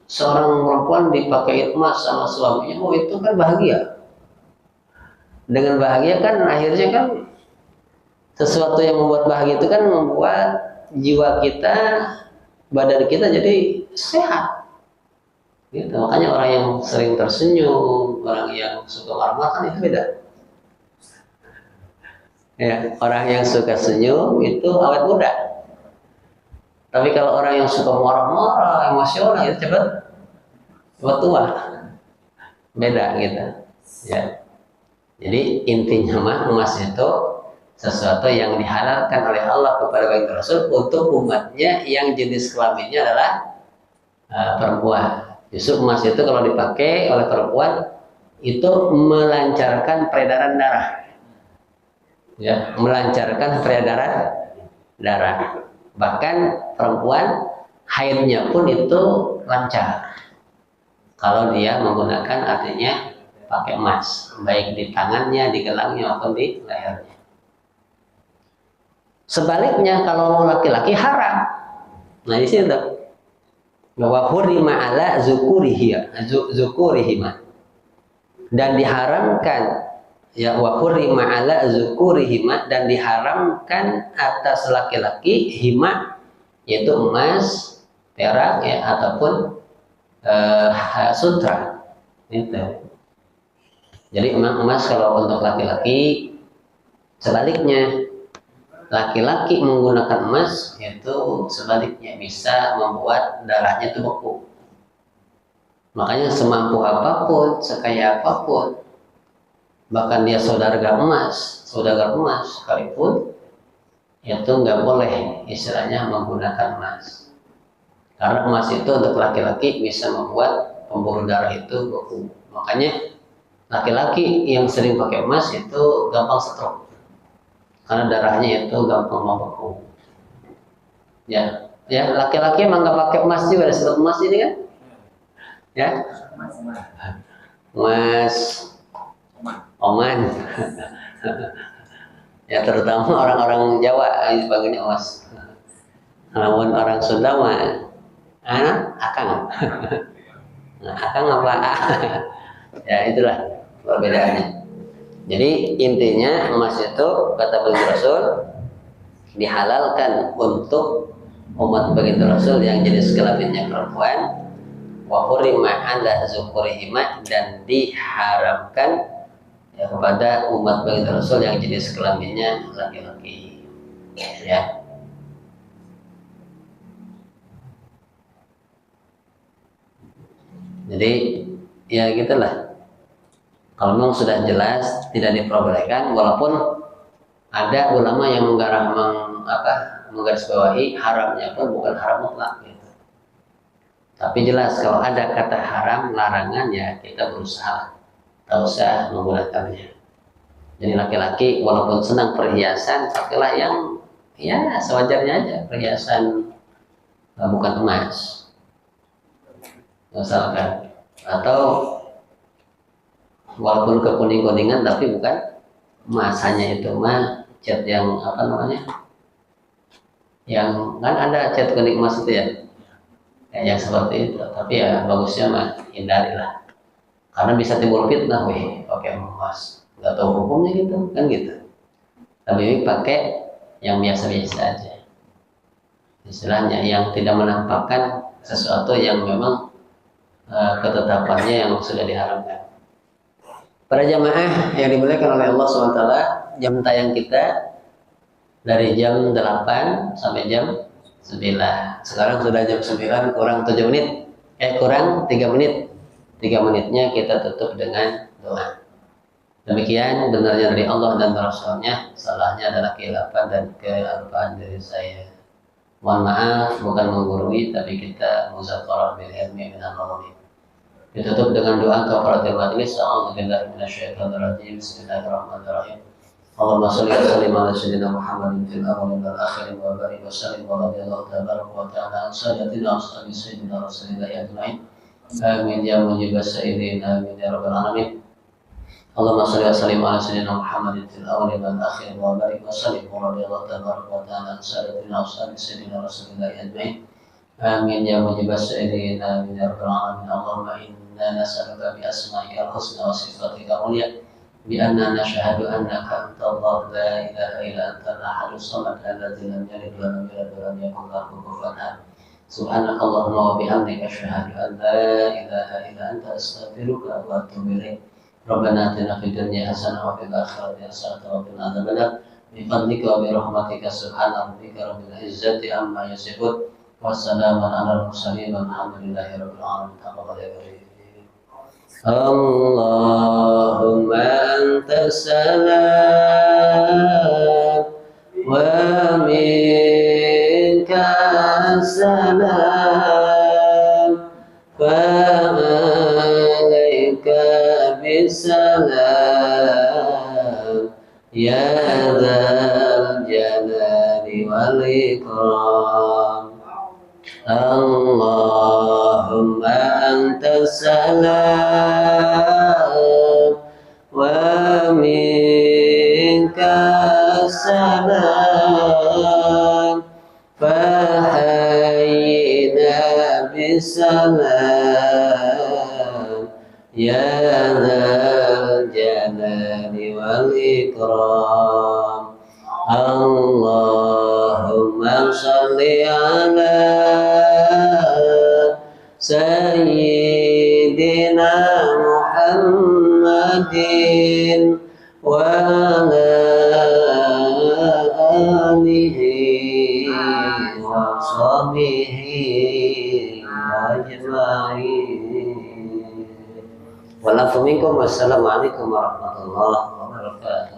S1: seorang perempuan dipakai emas sama suaminya, oh itu kan bahagia. Dengan bahagia kan akhirnya kan sesuatu yang membuat bahagia itu kan membuat jiwa kita, badan kita jadi sehat. Gitu. Makanya orang yang sering tersenyum, orang yang suka marah-marah kan itu beda. Ya, orang yang suka senyum itu awet muda. Tapi kalau orang yang suka marah-marah, emosional itu cepat tua. Beda gitu. Ya. Jadi intinya mah emas itu sesuatu yang dihalalkan oleh Allah kepada baginda Rasul untuk umatnya yang jenis kelaminnya adalah perempuan. Justru emas itu kalau dipakai oleh perempuan itu melancarkan peredaran darah, ya, melancarkan peredaran darah. Bahkan perempuan haidnya pun itu lancar kalau dia menggunakan artinya pakai emas, baik di tangannya, di gelangnya maupun di lehernya. Sebaliknya kalau laki-laki haram. Nah di sini tuh bahwa hurima ala zukurihima, dan diharamkan ya, wa hurima ala zukurihima, dan diharamkan atas laki-laki hima, yaitu emas, perak ya, ataupun sutra itu. Jadi emas kalau untuk laki-laki. Sebaliknya laki-laki menggunakan emas itu sebaliknya bisa membuat darahnya itu beku. Makanya semampu apapun, sekaya apapun, bahkan dia saudagar emas sekalipun, itu nggak boleh istilahnya menggunakan emas. Karena emas itu untuk laki-laki bisa membuat pembuluh darah itu beku. Makanya laki-laki yang sering pakai emas itu gampang stroke. Karena darahnya itu gampang membeku. Ya, laki-laki emang nggak pakai emas juga, disebut emas ini kan? Ya, emas, oman. Ya terutama orang-orang Jawa dipanggilnya emas. Namun orang Sunda mah, akang. Nah, akang apa? Ya itulah perbedaannya. Jadi intinya emas itu kata baginda Rasul dihalalkan untuk umat baginda Rasul yang jenis kelaminnya perempuan, wa hurima ala zukurihima, dan diharamkan ya, kepada umat baginda Rasul yang jenis kelaminnya laki-laki. Ya. Jadi ya gitulah. Kalau memang sudah jelas tidak diperbolehkan, walaupun ada ulama yang menggarisbawahi haramnya pun bukan haram mutlak gitu. Tapi jelas kalau ada kata haram, larangan, ya kita berusaha tak usah menggunakannya. Jadi laki-laki walaupun senang perhiasan, pakailah yang ya sewajarnya aja, perhiasan bukan emas, misalkan, atau walaupun kekuning-kuningan tapi bukan emas, hanya itu mah cat yang yang kan ada cat kuning emas itu ya, yang seperti itu. Tapi ya bagusnya mah hindarilah, karena bisa timbul fitnah, pakai emas nggak tahu hukumnya gitu kan gitu. Lebih pakai yang biasa-biasa aja, istilahnya yang tidak menampakkan sesuatu yang memang ketetapannya yang sudah diharamkan. Para jamaah yang dimuliakan oleh Allah SWT, jam tayang kita dari jam 8 sampai jam 9. Sekarang sudah jam 9 kurang 7 menit. Kurang 3 menit. 3 menitnya kita tutup dengan doa. Demikian benarnya dari Allah dan Rasulnya, salahnya adalah kehilapan dan kealpaan dari saya. Mohon maaf, bukan menggurui, tapi kita muzakarah bil ilmi minal ulumi. Ditutup dengan doa kafaratul majlis. A'udzubillahi minasyaitonir rajim. Bismillahirrahmanirrahim. Allahumma shalli wa sallim ala sayyidina Muhammadin fil awwalin wal akhirin wa barik wa sallim wa radiyallahu tabaraka wa ta'ala an sayyidatina ashabi sayyidina Rasulillah ajma'in. Amin ya mujibas sa'ilin, amin ya rabbal alamin. Allahumma shalli wa sallim ala sayyidina Muhammadin fil awwalin wal akhirin wa barik wa sallim wa radiyallahu tabaraka wa ta'ala an sayyidatina ashabi sayyidina Rasulillah ajma'in. Amin ya mujibas sa'ilin, amin ya rabbal alamin. Allahumma inna nas'aluka bi asma'ikal husna wa sifatikal ulya بأننا نشهد أنك أنت الله لا إله إلا أنت الأحد الصمد الذي لم يلد ولم يولد ولم يكن له كفوا أحد سبحانك اللهم وبحمدك أشهد أن لا إله إلا أنت أستغفرك وأتوب إليك ربنا آتنا في الدنيا حسنة وفي الآخرة حسنة وقنا عذاب النار بفضلك وبرحمتك سبحان ربك رب العزة عما يصفون والسلام على المرسلين والحمد لله رب العالمين تقبل يا كريم اللهم أنت السلام ومنك السلام فعليك بالسلام يا ذا الجلال والإكرام اللهم أنت السلام ومنك السلام فحينا بالسلام يا ذا الجلال والإكرام اللهم صل على سيدنا محمد وعلى آله وصحبه أجمعين. Wassalamualaikum warahmatullahi wabarakatuh.